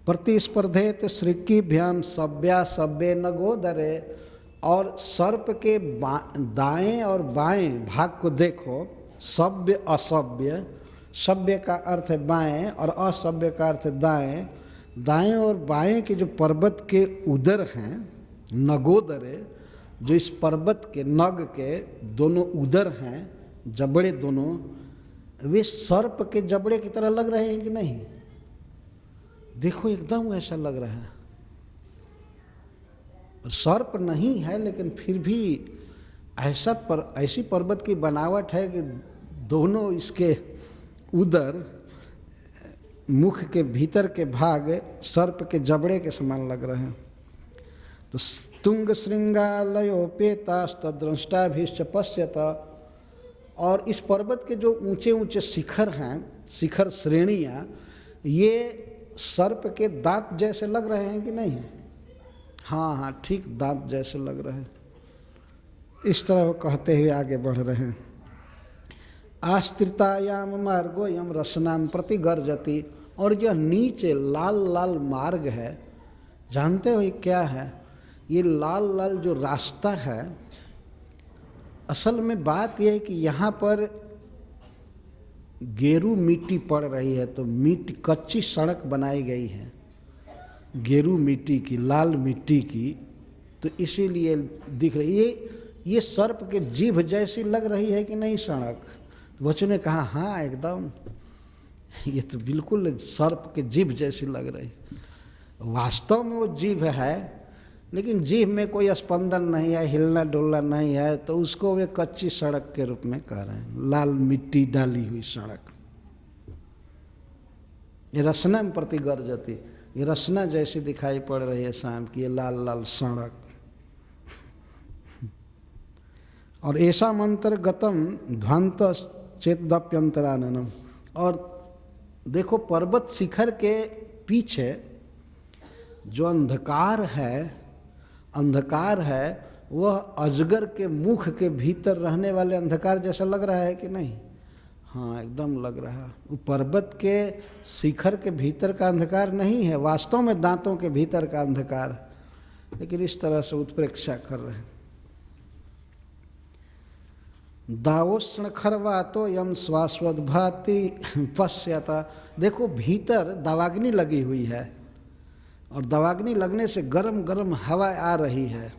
प्रतिस्पर्धेत श्रीकीभ्याम सव्या सव्ये नगोदरे। और सर्प के दाएं और बाएं भाग को देखो, सव्य असव्य, सव्य का अर्थ है बाएं और असव्य का अर्थ है दाएं। दाएं और बाएं के जो पर्वत के उदर हैं, नगोदरे, जो इस पर्वत के नग के दोनों उदर हैं, जबड़े दोनों, वे सर्प के जबड़े की तरह लग रहे हैं कि नहीं? देखो एकदम ऐसा लग रहा है। सर्प नहीं है लेकिन फिर भी ऐसी पर्वत की बनावट है कि दोनों इसके उदर, मुख के भीतर के भाग सर्प के जबड़े के समान लग रहे हैं। तो तुंग श्रृंगालयोपेतास्तद्रष्टाभिश्च पश्यत। और इस पर्वत के जो ऊंचे ऊंचे शिखर हैं, शिखर श्रेणियाँ, ये सर्प के दांत जैसे लग रहे हैं कि नहीं? हाँ हाँ, ठीक दांत जैसे लग रहे हैं। इस तरह वो कहते हुए आगे बढ़ रहे हैं। आस्त्रितायाम मार्गो यम रसनाम प्रति गर्जति। और यह नीचे लाल लाल मार्ग है, जानते हो ये क्या है? ये लाल लाल जो रास्ता है, असल में बात यह है कि यहाँ पर गेरू मिट्टी पड़ रही है, तो मिट्टी, कच्ची सड़क बनाई गई है गेरू मिट्टी की, लाल मिट्टी की, तो इसीलिए दिख रही। ये सर्प के जीभ जैसी लग रही है कि नहीं सड़क? तो बच्चों ने कहा हाँ एकदम, ये तो बिल्कुल सर्प के जीभ जैसी लग रही। वास्तव में वो जीभ है, लेकिन जीभ में कोई स्पंदन नहीं है, हिलना डुलना नहीं है, तो उसको वे कच्ची सड़क के रूप में कह रहे हैं, लाल मिट्टी डाली हुई सड़क। ये रसना में प्रति गर्जति, ये रसना जैसी दिखाई पड़ रही है शाम की, ये लाल लाल सड़क। और ऐसा मंत्र गतम ध्वंत चेतदप्यंतराननम। और देखो पर्वत शिखर के पीछे जो अंधकार है वह अजगर के मुख के भीतर रहने वाले अंधकार जैसा लग रहा है कि नहीं? हाँ एकदम लग रहा है। वो पर्वत के शिखर के भीतर का अंधकार नहीं है, वास्तव में दांतों के भीतर का अंधकार, लेकिन इस तरह से उत्प्रेक्षा कर रहे हैं। दावोष्ण खरवातो यम श्वासवद्भाति पश्यता। देखो भीतर दावाग्नि लगी हुई है, और दावाग्नि लगने से गरम गरम हवा आ रही है,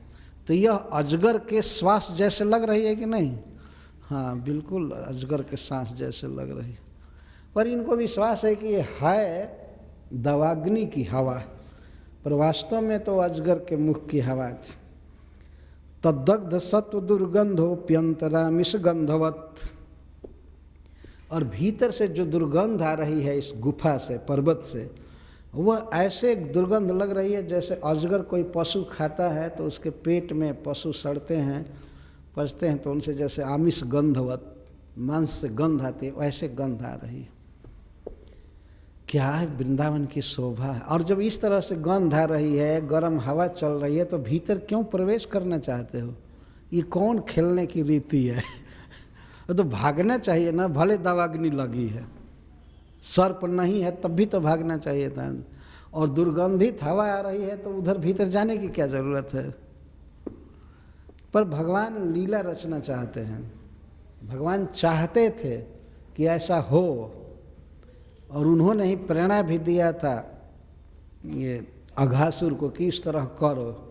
तो यह अजगर के श्वास जैसे लग रही है कि नहीं? हाँ बिल्कुल अजगर के सांस जैसे लग रही है। पर इनको विश्वास है कि ये है दावाग्नि की हवा, पर वास्तव में तो अजगर के मुख की हवा थी। तद्दग्ध सत्व दुर्गंधोप्यंतरामिष गंधवत। और भीतर से जो दुर्गंध आ रही है इस गुफा से, पर्वत से, वह ऐसे दुर्गंध लग रही है जैसे अजगर कोई पशु खाता है तो उसके पेट में पशु सड़ते हैं, पचते हैं, तो उनसे जैसे आमिष गंधवत, मांस से गंध आती है, वैसे गंध आ रही है। क्या है वृंदावन की शोभा है। और जब इस तरह से गंध आ रही है, गर्म हवा चल रही है, तो भीतर क्यों प्रवेश करना चाहते हो? ये कौन खेलने की रीति है? तो भागना चाहिए ना, भले दावाग्नि लगी है, सर्प नहीं है तब भी तो भागना चाहिए था। और दुर्गंधित हवा आ रही है तो उधर भीतर जाने की क्या जरूरत है? पर भगवान लीला रचना चाहते हैं। भगवान चाहते थे कि ऐसा हो, और उन्होंने ही प्रेरणा भी दिया था ये अघासुर को कि इस तरह करो।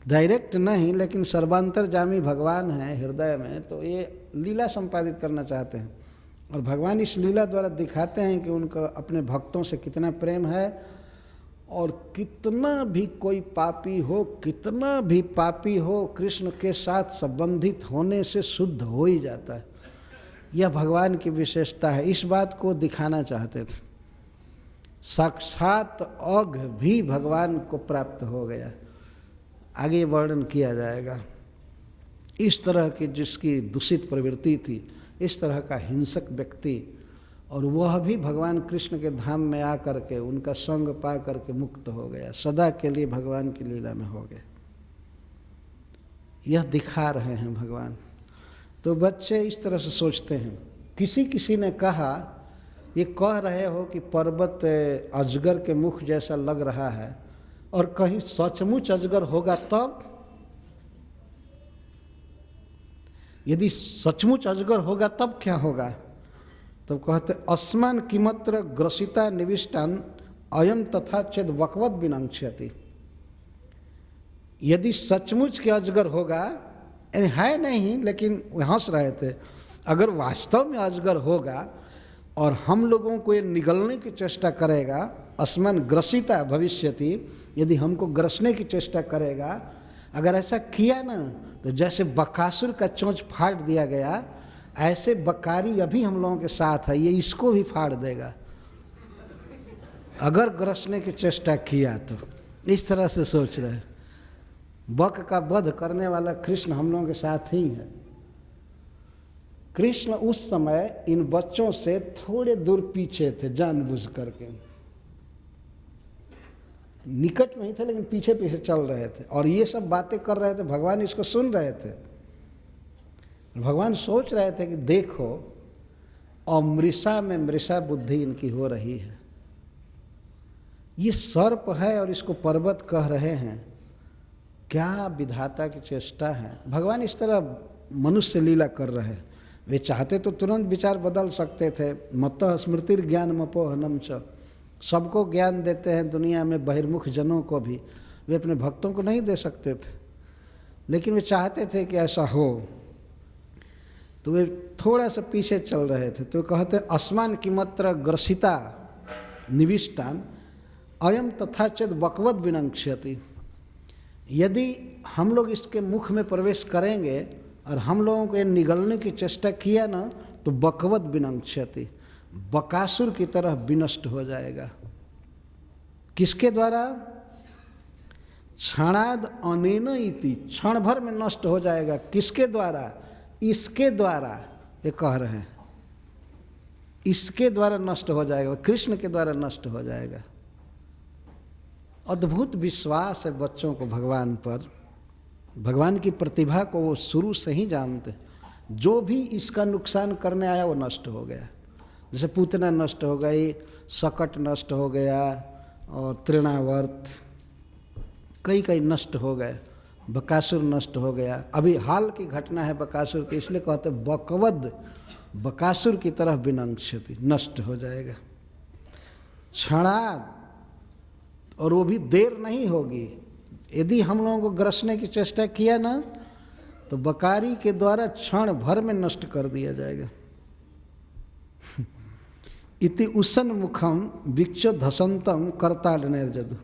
डायरेक्ट नहीं, लेकिन सर्वांतरजामी भगवान है हृदय में, तो ये लीला संपादित करना चाहते हैं। और भगवान इस लीला द्वारा दिखाते हैं कि उनका अपने भक्तों से कितना प्रेम है, और कितना भी कोई पापी हो, कितना भी पापी हो, कृष्ण के साथ संबंधित होने से शुद्ध हो ही जाता है। यह भगवान की विशेषता है, इस बात को दिखाना चाहते थे। साक्षात अघ भी भगवान को प्राप्त हो गया, आगे वर्णन किया जाएगा। इस तरह की जिसकी दूषित प्रवृत्ति थी, इस तरह का हिंसक व्यक्ति, और वह भी भगवान कृष्ण के धाम में आकर के उनका संग पा करके मुक्त हो गया, सदा के लिए भगवान की लीला में हो गए। यह दिखा रहे हैं भगवान। तो बच्चे इस तरह से सोचते हैं। किसी किसी ने कहा ये कह रहे हो कि पर्वत अजगर के मुख जैसा लग रहा है, और कहीं सचमुच अजगर होगा तब? यदि सचमुच अजगर होगा तब क्या होगा? तब कहते अस्मान किमत्र ग्रसिता निविष्टान अयम तथा चेद वकवत विनंक्षति। यदि सचमुच के अजगर होगा, है नहीं लेकिन हंस रहे थे, अगर वास्तव में अजगर होगा और हम लोगों को ये निगलने की चेष्टा करेगा, अस्मान ग्रसिता भविष्यति, यदि हमको ग्रसने की चेष्टा करेगा, अगर ऐसा किया ना तो जैसे बकासुर का चोंच फाड़ दिया गया, ऐसे बकारी अभी हम लोगों के साथ है, ये इसको भी फाड़ देगा अगर ग्रसने की चेष्टा किया तो। इस तरह से सोच रहे, बक का वध करने वाला कृष्ण हम लोगों के साथ ही है। कृष्ण उस समय इन बच्चों से थोड़े दूर पीछे थे, जानबूझ करके निकट में ही थे लेकिन पीछे पीछे चल रहे थे, और ये सब बातें कर रहे थे, भगवान इसको सुन रहे थे। भगवान सोच रहे थे कि देखो अमृषा में मृषा बुद्धि इनकी हो रही है, ये सर्प है और इसको पर्वत कह रहे हैं, क्या विधाता की चेष्टा है। भगवान इस तरह मनुष्य लीला कर रहे हैं। वे चाहते तो तुरंत विचार बदल सकते थे, मतः स्मृति ज्ञान मपोहनम च, सबको ज्ञान देते हैं दुनिया में, बहिर्मुख जनों को भी, वे अपने भक्तों को नहीं दे सकते थे, लेकिन वे चाहते थे कि ऐसा हो, तो वे थोड़ा सा पीछे चल रहे थे। तो कहते अस्मान किमत्र ग्रसिता निविष्टान अयम तथा चेद वकवत विनंक्ष्यति। यदि हम लोग इसके मुख में प्रवेश करेंगे और हम लोगों को ये निगलने की चेष्टा किया ना तो बकवत विनंक्ष्यति, बकासुर की तरह विनष्ट हो जाएगा। किसके द्वारा? क्षणाद अनेन इति, क्षण भर में नष्ट हो जाएगा। किसके द्वारा? इसके द्वारा, ये कह रहे हैं इसके द्वारा नष्ट हो जाएगा, कृष्ण के द्वारा नष्ट हो जाएगा। अद्भुत विश्वास है बच्चों को भगवान पर, भगवान की प्रतिभा को वो शुरू से ही जानते। जो भी इसका नुकसान करने आया वो नष्ट हो गया। जैसे पूतना नष्ट हो गई, सकट नष्ट हो गया, और तृणावर्त कई नष्ट हो गए, बकासुर नष्ट हो गया। अभी हाल की घटना है बकासुर की, इसलिए कहते बकवद, बकासुर की तरह विनंक्षति, नष्ट हो जाएगा। क्षणाद, और वो भी देर नहीं होगी। यदि हम लोगों को ग्रसने की चेष्टा किया ना तो बकारी के द्वारा क्षण भर में नष्ट कर दिया जाएगा। इति उसन मुखम विक्षो धसंतम करताल निर्जदु।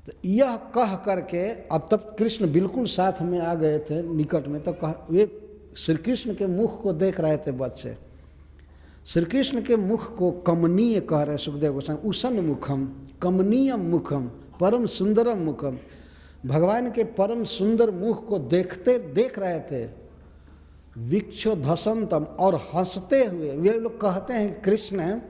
तो यह कह करके, अब तब कृष्ण बिल्कुल साथ में आ गए थे निकट में, तो वे श्री कृष्ण के मुख को देख रहे थे बच्चे। श्री कृष्ण के मुख को कमनीय कह रहे सुखदेव गोस्वामी, उसन मुखम, कमनीय मुखम, परम सुंदरम मुखम। भगवान के परम सुंदर मुख को देख रहे थे। विक्षो धसंतम, और हंसते हुए। वे लोग कहते हैं कृष्ण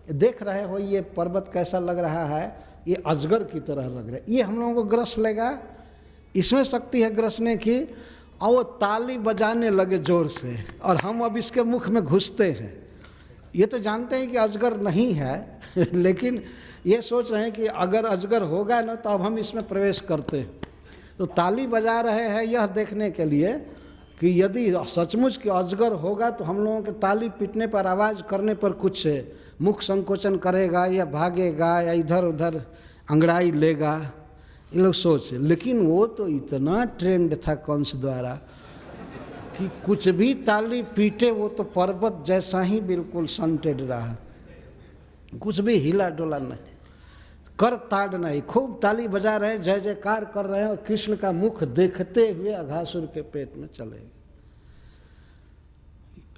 देख रहे हो ये पर्वत कैसा लग रहा है, ये अजगर की तरह लग रहा है, ये हम लोगों को ग्रस लेगा, इसमें शक्ति है ग्रसने की। और वो ताली बजाने लगे जोर से, और हम अब इसके मुख में घुसते हैं। ये तो जानते हैं कि अजगर नहीं है लेकिन ये सोच रहे हैं कि अगर अजगर होगा ना तो अब हम इसमें प्रवेश करते हैं। तो ताली बजा रहे हैं यह देखने के लिए कि यदि सचमुच के अजगर होगा तो हम लोगों के ताली पीटने पर, आवाज़ करने पर कुछ मुख संकोचन करेगा या भागेगा या इधर उधर अंगड़ाई लेगा, ये लोग सोच। लेकिन वो तो इतना ट्रेंड था कंस द्वारा कि कुछ भी ताली पीटे वो तो पर्वत जैसा ही बिल्कुल सनटेड रहा, कुछ भी हिला डोला नहीं, कर ताड़ नहीं। खूब ताली बजा रहे हैं, जय जयकार कर रहे हैं, और कृष्ण का मुख देखते हुए अघासुर के पेट में चले गए।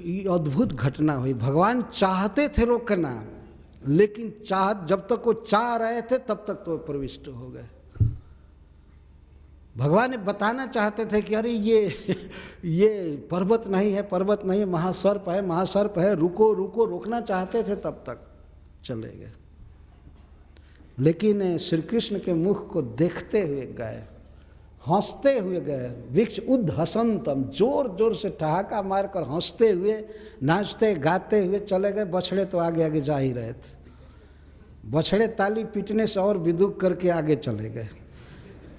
ये अद्भुत घटना हुई। भगवान चाहते थे रोकना, लेकिन जब तक वो चाह रहे थे तब तक तो प्रविष्ट हो गए। भगवान ने बताना चाहते थे कि अरे ये पर्वत नहीं है, पर्वत नहीं है, महासर्प है, महासर्प है, रुको रुको, रोकना चाहते थे, तब तक चले गए। लेकिन श्री कृष्ण के मुख को देखते हुए गए, हंसते हुए गए, वृक्ष उद्धसंतम, जोर जोर से ठहाका मारकर हंसते हुए, नाचते गाते हुए चले गए। बछड़े तो आगे आगे जा ही रहे थे। बछड़े ताली पीटने से और विदुक करके आगे चले गए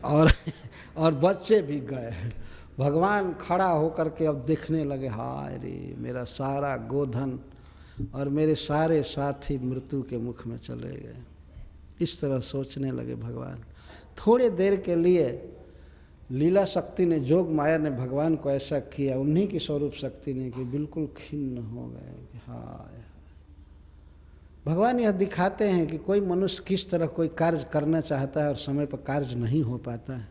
और बच्चे भी गए। भगवान खड़ा होकर के अब देखने लगे, हाय रे, मेरा सारा गोधन और मेरे सारे साथी मृत्यु के मुख में चले गए। इस तरह सोचने लगे भगवान। थोड़े देर के लिए लीला शक्ति ने, जोग माया ने भगवान को ऐसा किया, उन्हीं की स्वरूप शक्ति ने, कि बिल्कुल खिन्न हो गए। हाय, भगवान यह दिखाते हैं कि कोई मनुष्य किस तरह कोई कार्य करना चाहता है और समय पर कार्य नहीं हो पाता है।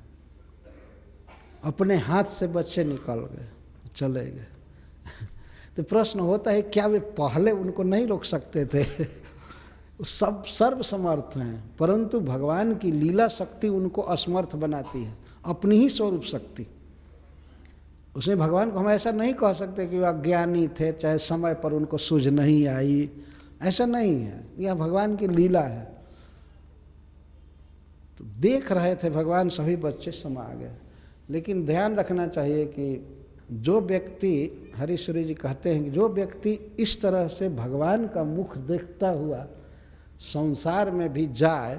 अपने हाथ से बच्चे निकल गए, चले गए। तो प्रश्न होता है, क्या वे पहले उनको नहीं रोक सकते थे? सब सर्वसमर्थ हैं, परंतु भगवान की लीला शक्ति उनको असमर्थ बनाती है, अपनी ही स्वरूप शक्ति। उसमें भगवान को हम ऐसा नहीं कह सकते कि वे अज्ञानी थे, चाहे समय पर उनको सूझ नहीं आई, ऐसा नहीं है। यह भगवान की लीला है। तो देख रहे थे भगवान, सभी बच्चे समा गए। लेकिन ध्यान रखना चाहिए कि जो व्यक्ति, हरीश्वरी जी कहते हैं कि जो व्यक्ति इस तरह से भगवान का मुख देखता हुआ संसार में भी जाए,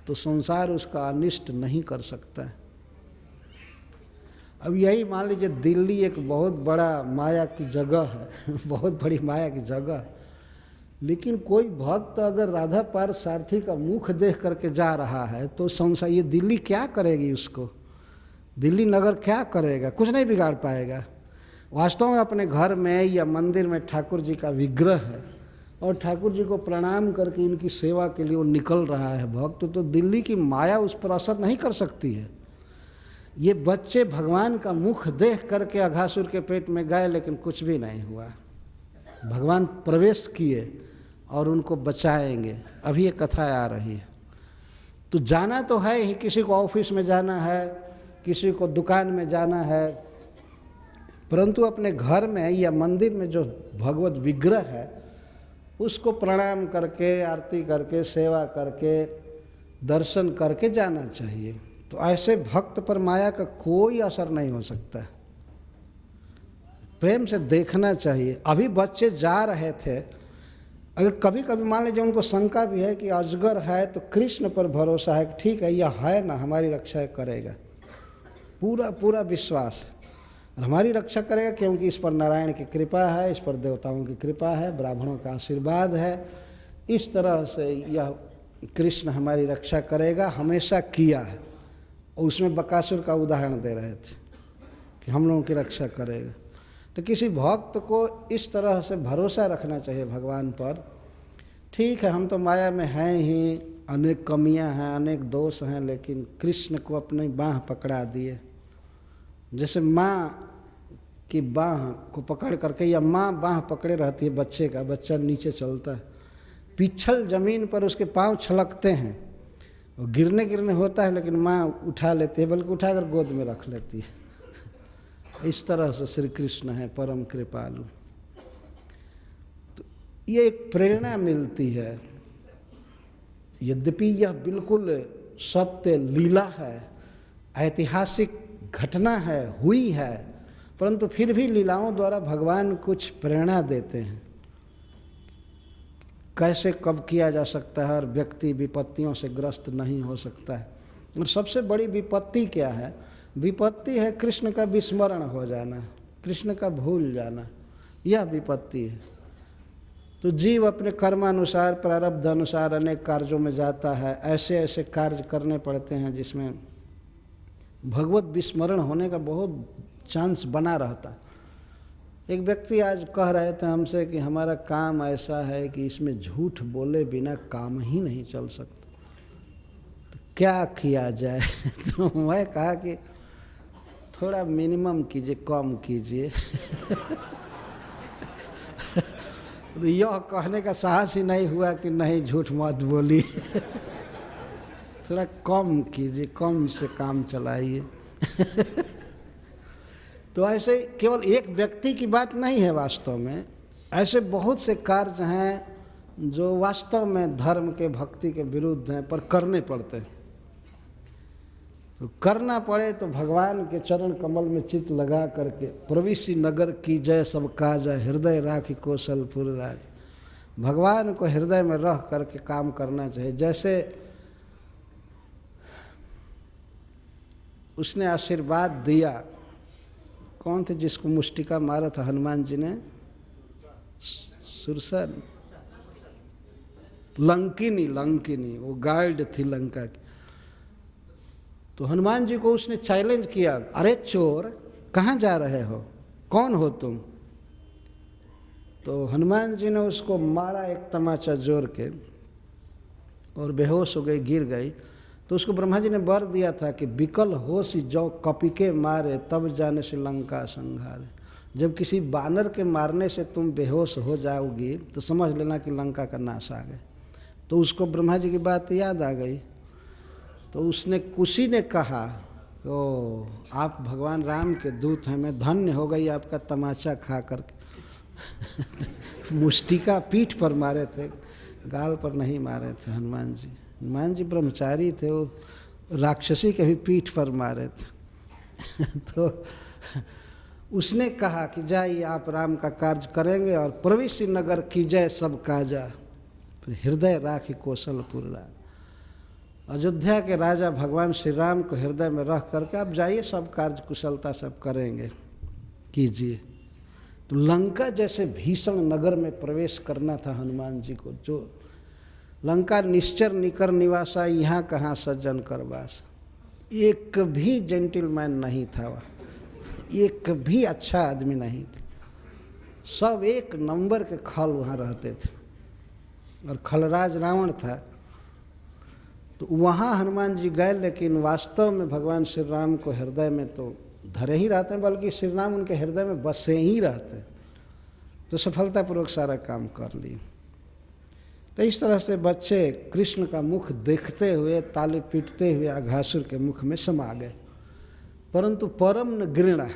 तो संसार उसका अनिष्ट नहीं कर सकता है। अब यही मान लीजिए, दिल्ली एक बहुत बड़ा माया की जगह है, बहुत बड़ी माया की जगह, लेकिन कोई भक्त अगर राधा पार सारथी का मुख देख करके जा रहा है, तो संसार, ये दिल्ली क्या करेगी उसको? दिल्ली नगर क्या करेगा? कुछ नहीं बिगाड़ पाएगा। वास्तव में अपने घर में या मंदिर में ठाकुर जी का विग्रह है और ठाकुर जी को प्रणाम करके इनकी सेवा के लिए वो निकल रहा है भक्त, तो दिल्ली की माया उस पर असर नहीं कर सकती है। ये बच्चे भगवान का मुख देख करके अघासुर के पेट में गए, लेकिन कुछ भी नहीं हुआ। भगवान प्रवेश किए और उनको बचाएंगे। अभी ये कथा आ रही है। तो जाना तो है ही, किसी को ऑफिस में जाना है, किसी को दुकान में जाना है, परंतु अपने घर में या मंदिर में जो भगवत विग्रह है, उसको प्रणाम करके, आरती करके, सेवा करके, दर्शन करके जाना चाहिए। तो ऐसे भक्त पर माया का कोई असर नहीं हो सकता। प्रेम से देखना चाहिए। अभी बच्चे जा रहे थे, अगर कभी कभी मान लीजिए उनको शंका भी है कि अजगर है, तो कृष्ण पर भरोसा है कि ठीक है, यह है ना, हमारी रक्षा करेगा, पूरा पूरा विश्वास है, हमारी रक्षा करेगा, क्योंकि इस पर नारायण की कृपा है, इस पर देवताओं की कृपा है, ब्राह्मणों का आशीर्वाद है। इस तरह से यह कृष्ण हमारी रक्षा करेगा, हमेशा किया है। और उसमें बकासुर का उदाहरण दे रहे थे कि हम लोगों की रक्षा करेगा। तो किसी भक्त को इस तरह से भरोसा रखना चाहिए भगवान पर। ठीक है, हम तो माया में हैं ही, अनेक कमियां हैं, अनेक दोष हैं, लेकिन कृष्ण को अपनी बाँह पकड़ा दिए। जैसे माँ की बाँह को पकड़ करके, या माँ बाँह पकड़े रहती है बच्चे का, बच्चा नीचे चलता है, पिछल जमीन पर उसके पाँव छलकते हैं, और गिरने होता है, लेकिन माँ उठा लेती है, बल्कि उठाकर गोद में रख लेती है। इस तरह से श्री कृष्ण है परम कृपालु। तो ये एक प्रेरणा मिलती है। यद्यपि यह बिल्कुल सत्य लीला है, ऐतिहासिक घटना है, हुई है, परंतु फिर भी लीलाओं द्वारा भगवान कुछ प्रेरणा देते हैं, कैसे कब किया जा सकता है, और व्यक्ति विपत्तियों से ग्रस्त नहीं हो सकता है। और सबसे बड़ी विपत्ति क्या है? विपत्ति है कृष्ण का विस्मरण हो जाना, कृष्ण का भूल जाना, यह विपत्ति है। तो जीव अपने कर्मानुसार, प्रारब्ध अनुसार अनेक कार्यों में जाता है। ऐसे ऐसे कार्य करने पड़ते हैं जिसमें भगवत विस्मरण होने का बहुत चांस बना रहता है। एक व्यक्ति आज कह रहे थे हमसे कि हमारा काम ऐसा है कि इसमें झूठ बोले बिना काम ही नहीं चल सकता, तो क्या किया जाए? तो मैं कहा कि थोड़ा मिनिमम कीजिए, कम कीजिए। तो यह कहने का साहस ही नहीं हुआ कि नहीं, झूठ मत बोलिए। थोड़ा कम कीजिए, कम से काम चलाइए। तो ऐसे केवल एक व्यक्ति की बात नहीं है, वास्तव में ऐसे बहुत से कार्य हैं जो वास्तव में धर्म के, भक्ति के विरुद्ध हैं, पर करने पड़ते हैं। तो करना पड़े तो भगवान के चरण कमल में चित्त लगा करके प्रविशि नगर की जय सब काज हृदय राखी कौशलपुर राज। भगवान को हृदय में रह करके काम करना चाहिए। जैसे उसने आशीर्वाद दिया, कौन थे जिसको मुष्टिका मारा था हनुमान जी ने? सुरसन, लंकिनी वो गाइड थी लंका की। तो हनुमान जी को उसने चैलेंज किया, अरे चोर कहाँ जा रहे हो, कौन हो तुम? तो हनुमान जी ने उसको मारा एक तमाचा जोर के और बेहोश हो गई, गिर गई। तो उसको ब्रह्मा जी ने वर दिया था कि विकल होश जो कपिके मारे तब जाने से लंका संहारे। जब किसी बानर के मारने से तुम बेहोश हो जाओगी तो समझ लेना कि लंका का नाश आ गया। तो उसको ब्रह्मा जी की बात याद आ गई। तो उसने कुशी ने कहा, तो आप भगवान राम के दूत हैं, मैं धन्य हो गई आपका तमाचा खा करके। मुष्टिका पीठ पर मारे थे, गाल पर नहीं मारे थे हनुमान जी। हनुमान जी ब्रह्मचारी थे, वो राक्षसी के भी पीठ पर मारे थे। तो उसने कहा कि जाइए आप राम का कार्य करेंगे और प्रविशि नगर की जय सब काजा फिर हृदय राखी कौशलपुर राज। अयोध्या के राजा भगवान श्री राम को हृदय में रख करके आप जाइए, सब कार्य कुशलता सब करेंगे, कीजिए। तो लंका जैसे भीषण नगर में प्रवेश करना था हनुमान जी को, जो लंका निश्चर निकर निवासा यहाँ कहाँ सज्जन कर वास। एक भी जेंटलमैन नहीं था वह, एक भी अच्छा आदमी नहीं था, सब एक नंबर के खल वहाँ रहते थे। और खलराज रावण था। तो वहाँ हनुमान जी गए, लेकिन वास्तव में भगवान श्री राम को हृदय में तो धरे ही रहते हैं, बल्कि श्री राम उनके हृदय में बसे ही रहते। तो सफलतापूर्वक सारा काम कर लिए। तो इस तरह से बच्चे कृष्ण का मुख देखते हुए ताली पीटते हुए अघासुर के मुख में समा गए। परंतु परम न घृणा,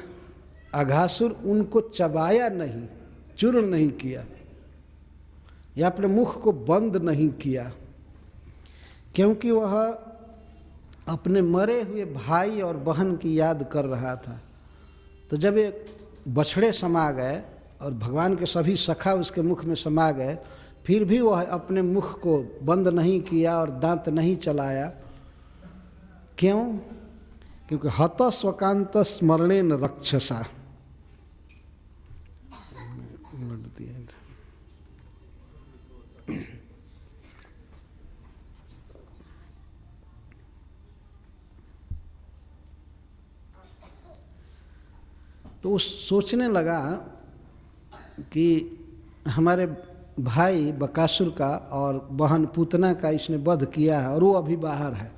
अघासुर उनको चबाया नहीं, चूर्ण नहीं किया या अपने मुख को बंद नहीं किया, क्योंकि वह अपने मरे हुए भाई और बहन की याद कर रहा था। तो जब ये बछड़े समा गए और भगवान के सभी सखा उसके मुख में समा गए, फिर भी वह अपने मुख को बंद नहीं किया और दांत नहीं चलाया। क्यों? क्योंकि हत स्वकांत स्मरणेन रक्षसा। तो वो सोचने लगा कि हमारे भाई बकासुर का और बहन पूतना का इसने वध किया है और वो अभी बाहर है।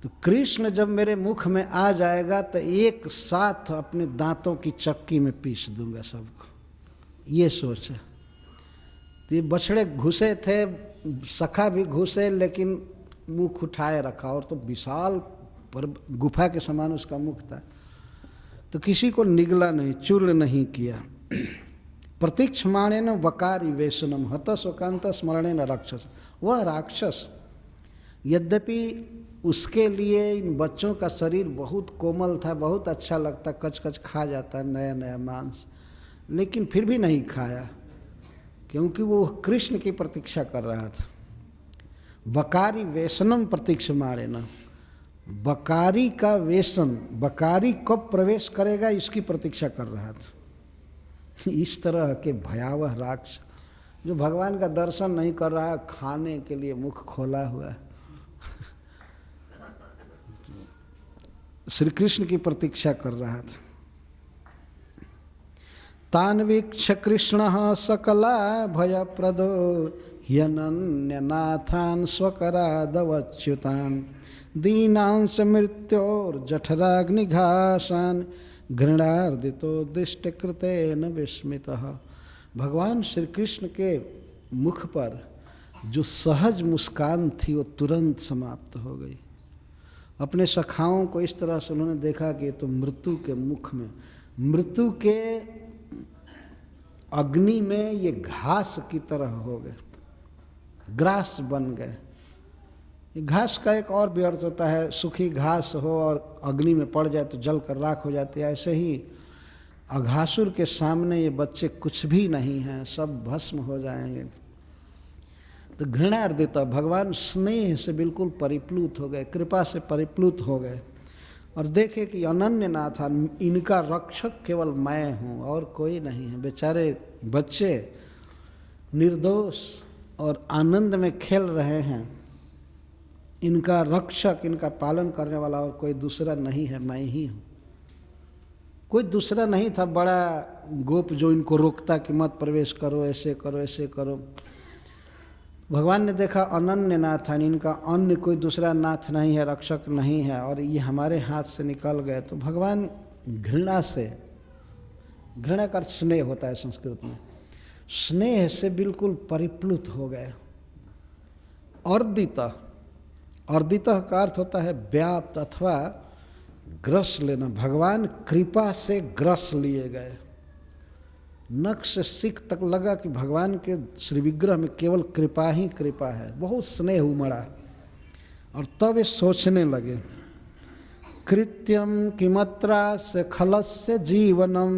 तो कृष्ण जब मेरे मुख में आ जाएगा तो एक साथ अपने दांतों की चक्की में पीस दूंगा सबको, ये सोचा। तो ये बछड़े घुसे थे, सखा भी घुसे, लेकिन मुख उठाए रखा, और तो विशाल पर गुफा के समान उसका मुख था। तो किसी को निगला नहीं, चूर्ण नहीं किया। प्रतीक्षमाणेन वकारी वेशनम हत शोकांत स्मरणेन राक्षस। वह राक्षस, यद्यपि उसके लिए इन बच्चों का शरीर बहुत कोमल था, बहुत अच्छा लगता, कच कच खा जाता नया नया मांस, लेकिन फिर भी नहीं खाया, क्योंकि वो कृष्ण की प्रतीक्षा कर रहा था। बकारी वेशनम प्रतीक्षमाणेन, बकारी का वेशन, बकारी कब प्रवेश करेगा इसकी प्रतीक्षा कर रहा था। इस तरह के भयावह राक्षस जो भगवान का दर्शन नहीं कर रहा है, खाने के लिए मुख खोला हुआ है, श्री कृष्ण की प्रतीक्षा कर रहा था। तान वीक्ष कृष्ण सकला भयप्रदो ह्यनन्यनाथान स्वकरादवच्युतान दीनांश मृत्योर जठराग्निघासान घृणार्दितो दिष्टकृतेन विस्मितः। भगवान श्री कृष्ण के मुख पर जो सहज मुस्कान थी वो तुरंत समाप्त हो गई। अपने सखाओं को इस तरह से उन्होंने देखा कि तो मृत्यु के मुख में, मृत्यु के अग्नि में ये घास की तरह हो गए, ग्रास बन गए। घास का एक और भी अर्थ होता है, सूखी घास हो और अग्नि में पड़ जाए तो जल कर राख हो जाती है। ऐसे ही अघासुर के सामने ये बच्चे कुछ भी नहीं हैं, सब भस्म हो जाएंगे। तो घृणार्दित भगवान स्नेह से बिल्कुल परिप्लुत हो गए, कृपा से परिप्लुत हो गए और देखे कि अनन्य नाथ, इनका रक्षक केवल मैं हूँ और कोई नहीं है। बेचारे बच्चे निर्दोष और आनंद में खेल रहे हैं, इनका रक्षक, इनका पालन करने वाला और कोई दूसरा नहीं है, मैं ही हूँ। कोई दूसरा नहीं था बड़ा गोप जो इनको रोकता कि मत प्रवेश करो, ऐसे करो, ऐसे करो। भगवान ने देखा अनन्य नाथ है, इनका अन्य कोई दूसरा नाथ नहीं है, रक्षक नहीं है और ये हमारे हाथ से निकल गए। तो भगवान घृणा से, घृणा का स्नेह होता है संस्कृत में, स्नेह से बिल्कुल परिप्लुत हो गए। अर्दित, अर्दित का अर्थ होता है व्याप्त अथवा ग्रस लेना। भगवान कृपा से ग्रस लिए गए, नख से सिख तक लगा कि भगवान के श्री विग्रह में केवल कृपा ही कृपा है, बहुत स्नेह उमड़ा। और तब ये सोचने लगे, कृत्यम किमत्रा से खलस्य जीवनम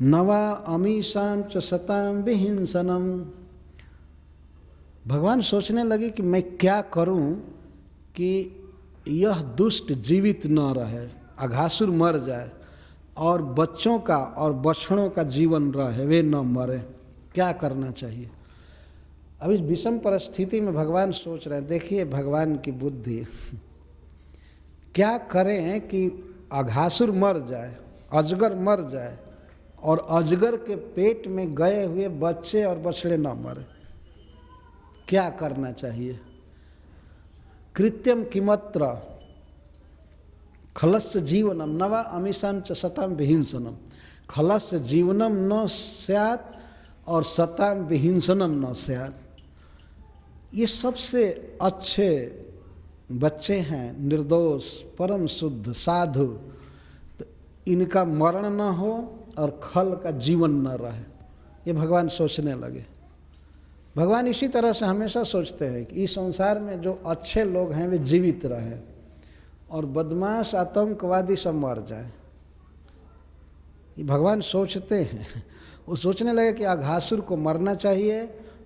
नवा अमीशां च सतां विहिंसनम। भगवान सोचने लगे कि मैं क्या करूं कि यह दुष्ट जीवित न रहे, अघासुर मर जाए और बच्चों का और बछड़ों का जीवन रहे, वे न मरे, क्या करना चाहिए। अब इस विषम परिस्थिति में भगवान सोच रहे हैं, देखिए भगवान की बुद्धि, क्या करें कि अघासुर मर जाए, अजगर मर जाए और अजगर के पेट में गए हुए बच्चे और बछड़े न मरे, क्या करना चाहिए। कृत्यम किमत्र खलस्य जीवनम नवा अमीशां च सतां विहिंसनम। खलस्य जीवनम न स्यात् और सतां विहिंसनम न स्यात्। ये सबसे अच्छे बच्चे हैं, निर्दोष, परम शुद्ध, साधु, तो इनका मरण न हो और खल का जीवन न रहे, ये भगवान सोचने लगे। भगवान इसी तरह से हमेशा सोचते हैं कि इस संसार में जो अच्छे लोग हैं वे जीवित रहें और बदमाश आतंकवादी सब मर जाए, ये भगवान सोचते हैं। वो सोचने लगे कि अघासुर को मरना चाहिए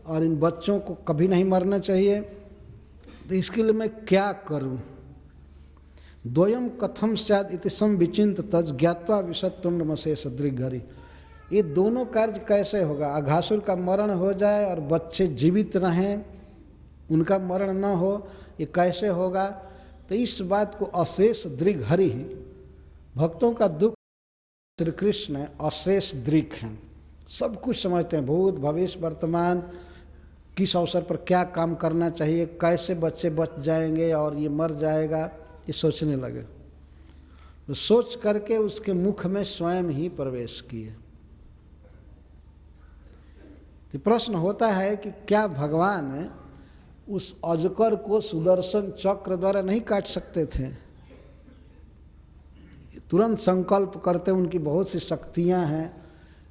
और इन बच्चों को कभी नहीं मरना चाहिए, तो इसके लिए मैं क्या करूं। द्वयम कथम स्यात् इति संविचिन्त तज ज्ञात्वा विशत्तुण्डमशेष दृग्घरि। ये दोनों कार्य कैसे होगा, अघासुर का मरण हो जाए और बच्चे जीवित रहें, उनका मरण न हो, ये कैसे होगा। तो इस बात को अशेष दृग्घरि, भक्तों का दुख श्री कृष्ण अशेष दृक् हैं, सब कुछ समझते हैं, भूत भविष्य वर्तमान, किस अवसर पर क्या काम करना चाहिए, कैसे बच्चे बच जाएंगे और ये मर जाएगा, ये सोचने लगे। तो सोच करके उसके मुख में स्वयं ही प्रवेश किए। तो प्रश्न होता है कि क्या भगवान उस अजगर को सुदर्शन चक्र द्वारा नहीं काट सकते थे। तुरंत संकल्प करते, उनकी बहुत सी शक्तियां हैं,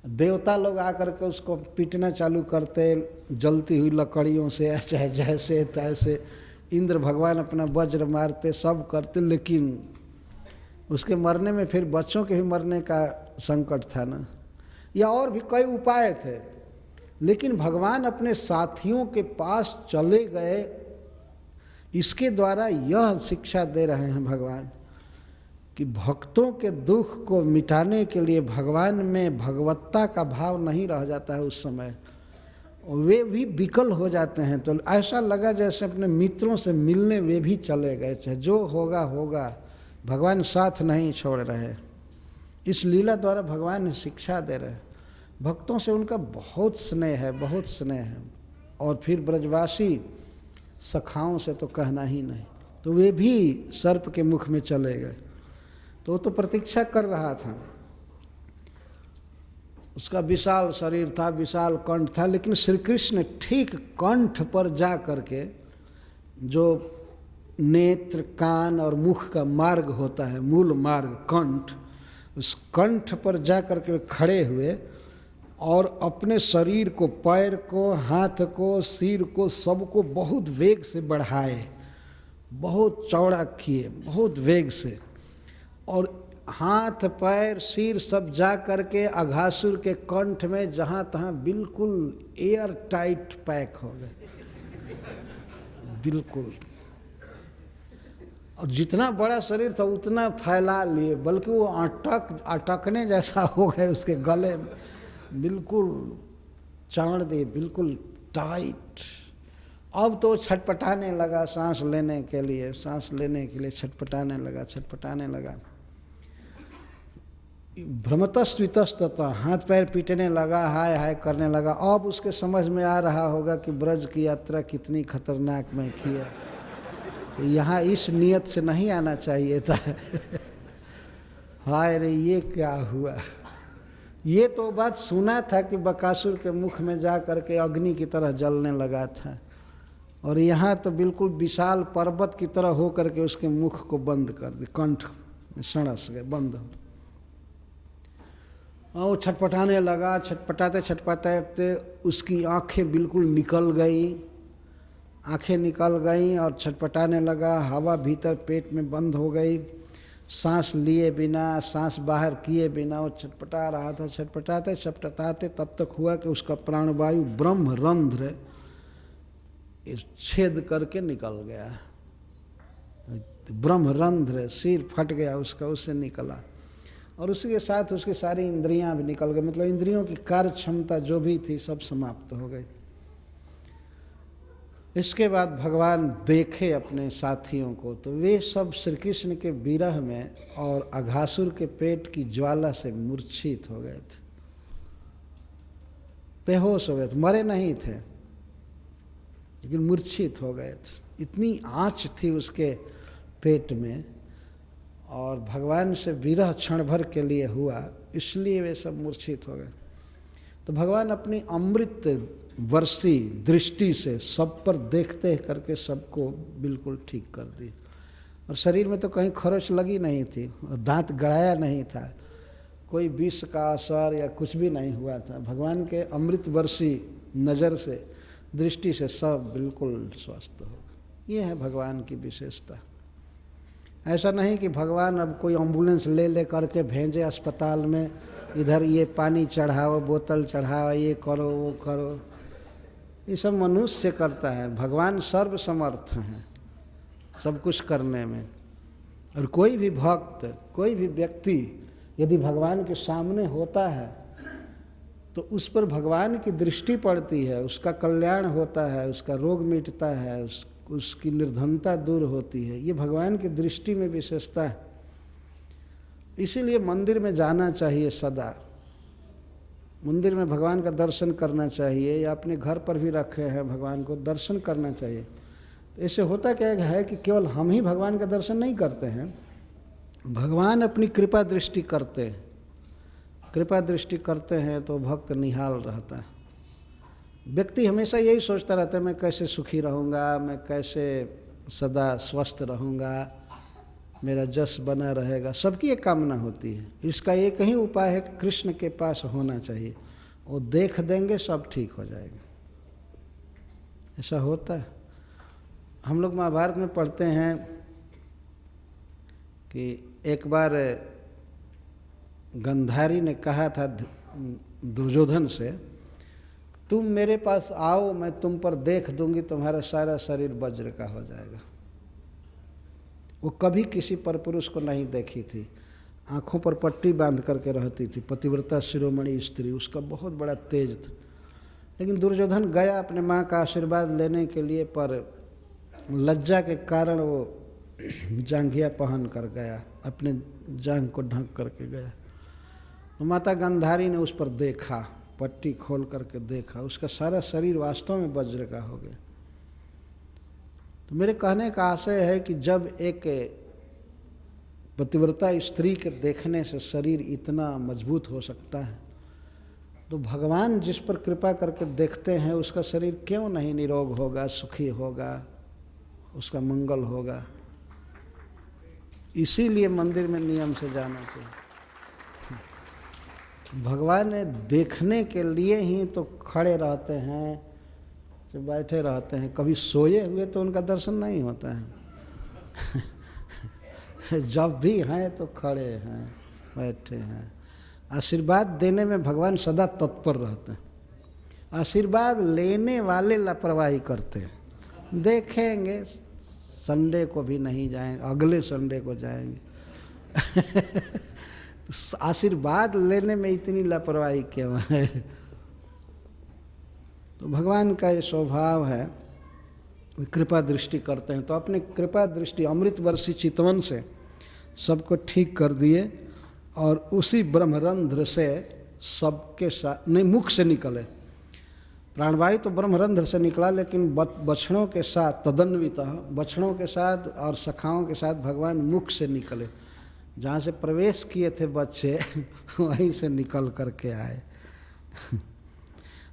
देवता लोग आकर के उसको पीटना चालू करते जलती हुई लकड़ियों से, चाहे जैसे तैसे, इंद्र भगवान अपना वज्र मारते, सब करते, लेकिन उसके मरने में फिर बच्चों के भी मरने का संकट था ना, या और भी कई उपाय थे। लेकिन भगवान अपने साथियों के पास चले गए, इसके द्वारा यह शिक्षा दे रहे हैं भगवान कि भक्तों के दुख को मिटाने के लिए भगवान में भगवत्ता का भाव नहीं रह जाता है उस समय, वे भी विकल हो जाते हैं। तो ऐसा लगा जैसे अपने मित्रों से मिलने वे भी चले गए, चाहे जो होगा होगा, भगवान साथ नहीं छोड़ रहे। इस लीला द्वारा भगवान शिक्षा दे रहे हैं, भक्तों से उनका बहुत स्नेह है, बहुत स्नेह है। और फिर ब्रजवासी सखाओं से तो कहना ही नहीं, तो वे भी सर्प के मुख में चले गए। तो वो तो प्रतीक्षा कर रहा था, उसका विशाल शरीर था, विशाल कंठ था, लेकिन श्री कृष्ण ठीक कंठ पर जा करके, जो नेत्र, कान और मुख का मार्ग होता है, मूल मार्ग कंठ, उस कंठ पर जा करके वे खड़े हुए और अपने शरीर को, पैर को, हाथ को, सिर को, सबको बहुत वेग से बढ़ाए, बहुत चौड़ा किए, बहुत वेग से, और हाथ पैर सिर सब जा करके अघासुर के कंठ में जहाँ तहाँ बिल्कुल एयर टाइट पैक हो गए, बिल्कुल। और जितना बड़ा शरीर था उतना फैला लिए, बल्कि वो अटकने जैसा हो गए उसके गले में, बिल्कुल चाड़ दिए, बिल्कुल टाइट। अब तो छटपटाने लगा सांस लेने के लिए, छटपटाने लगा। भ्रमतस्वितस्तता, हाथ पैर पीटने लगा, हाय हाय करने लगा। अब उसके समझ में आ रहा होगा कि ब्रज की यात्रा कितनी खतरनाक मैं की है, यहाँ इस नियत से नहीं आना चाहिए था। हाय रे ये क्या हुआ। ये तो बात सुना था कि बकासुर के मुख में जा करके अग्नि की तरह जलने लगा था, और यहाँ तो बिल्कुल विशाल पर्वत की तरह हो करके उसके मुख को बंद कर दी, कंठ में सड़स गए, बंद हो। और वो छटपटाने लगा, छटपटाते उसकी आंखें बिल्कुल निकल गई और छटपटाने लगा। हवा भीतर पेट में बंद हो गई, सांस लिए बिना, सांस बाहर किए बिना वो छटपटा रहा था। छटपटाते तब तक हुआ कि उसका प्राणवायु ब्रह्मरंध्र छेद करके निकल गया। ब्रह्मरंध्र, सिर फट गया उसका, उससे निकला, और उसी के साथ उसकी सारी इंद्रियां भी निकल गई, मतलब इंद्रियों की कार्य क्षमता जो भी थी सब समाप्त हो गई। इसके बाद भगवान देखे अपने साथियों को, तो वे सब श्री कृष्ण के विरह में और अघासुर के पेट की ज्वाला से मूर्छित हो गए थे, बेहोश हो गए थे, मरे नहीं थे लेकिन मूर्छित हो गए थे। इतनी आँच थी उसके पेट में, और भगवान से विरह क्षण भर के लिए हुआ, इसलिए वे सब मूर्छित हो गए। तो भगवान अपनी अमृत वर्षी दृष्टि से सब पर देखते करके सबको बिल्कुल ठीक कर दी, और शरीर में तो कहीं खरोच लगी नहीं थी, दांत गड़ाया नहीं था, कोई विष का असर या कुछ भी नहीं हुआ था। भगवान के अमृत वर्षी नज़र से, दृष्टि से सब बिल्कुल स्वस्थ हो गए। ये है भगवान की विशेषता। ऐसा नहीं कि भगवान अब कोई एम्बुलेंस ले करके भेजे अस्पताल में, इधर ये पानी चढ़ाओ, बोतल चढ़ाओ, ये करो वो करो, ये सब मनुष्य करता है। भगवान सर्वसमर्थ हैं सब कुछ करने में। और कोई भी भक्त, कोई भी व्यक्ति यदि भगवान के सामने होता है तो उस पर भगवान की दृष्टि पड़ती है, उसका कल्याण होता है, उसका रोग मिटता है, उसकी निर्धनता दूर होती है। ये भगवान की दृष्टि में विशेषता है। इसीलिए मंदिर में जाना चाहिए सदा, मंदिर में भगवान का दर्शन करना चाहिए, या अपने घर पर भी रखे हैं भगवान को, दर्शन करना चाहिए। तो इससे होता क्या है कि केवल हम ही भगवान का दर्शन नहीं करते हैं, भगवान अपनी कृपा दृष्टि करते हैं। कृपा दृष्टि करते हैं तो भक्त निहाल रहता है। व्यक्ति हमेशा यही सोचता रहता है, मैं कैसे सुखी रहूँगा, मैं कैसे सदा स्वस्थ रहूँगा, मेरा जस बना रहेगा, सबकी एक कामना होती है। इसका एक ही उपाय है कि कृष्ण के पास होना चाहिए, वो देख देंगे, सब ठीक हो जाएगा। ऐसा होता है। हम लोग महाभारत में पढ़ते हैं कि एक बार गंधारी ने कहा था दुर्योधन से, तुम मेरे पास आओ, मैं तुम पर देख दूंगी, तुम्हारा सारा शरीर वज्र का हो जाएगा। वो कभी किसी परपुरुष को नहीं देखी थी, आँखों पर पट्टी बांध करके रहती थी, पतिव्रता शिरोमणि स्त्री, उसका बहुत बड़ा तेज था। लेकिन दुर्योधन गया अपने माँ का आशीर्वाद लेने के लिए, पर लज्जा के कारण वो जांघिया पहन कर गया, अपने जांघ को ढक करके गया। तो माता गंधारी ने उस पर देखा, पट्टी खोल करके देखा, उसका सारा शरीर वास्तव में वज्र का हो गया। तो मेरे कहने का आशय है कि जब एक पतिव्रता स्त्री के देखने से शरीर इतना मजबूत हो सकता है, तो भगवान जिस पर कृपा करके देखते हैं उसका शरीर क्यों नहीं निरोग होगा, सुखी होगा, उसका मंगल होगा। इसीलिए मंदिर में नियम से जाना चाहिए। भगवान देखने के लिए ही तो खड़े रहते हैं, जो बैठे रहते हैं, कभी सोए हुए तो उनका दर्शन नहीं होता है। जब भी हैं तो खड़े हैं, बैठे हैं। आशीर्वाद देने में भगवान सदा तत्पर रहते हैं, आशीर्वाद लेने वाले लापरवाही करते हैं। देखेंगे, संडे को भी नहीं जाएंगे, अगले संडे को जाएंगे। आशीर्वाद लेने में इतनी लापरवाही क्यों है? तो भगवान का ये स्वभाव है, कृपा दृष्टि करते हैं। तो अपने कृपा दृष्टि अमृत वर्षी चितवन से सबको ठीक कर दिए और उसी ब्रह्मरंध्र से सबके साथ, नहीं मुख से निकले, प्राणवायु तो ब्रह्मरंध्र से निकला, लेकिन बछड़ों के साथ तदन्वित, बछड़ों के साथ और सखाओं के साथ भगवान मुख से निकले। जहाँ से प्रवेश किए थे बच्चे वहीं से निकल करके आए।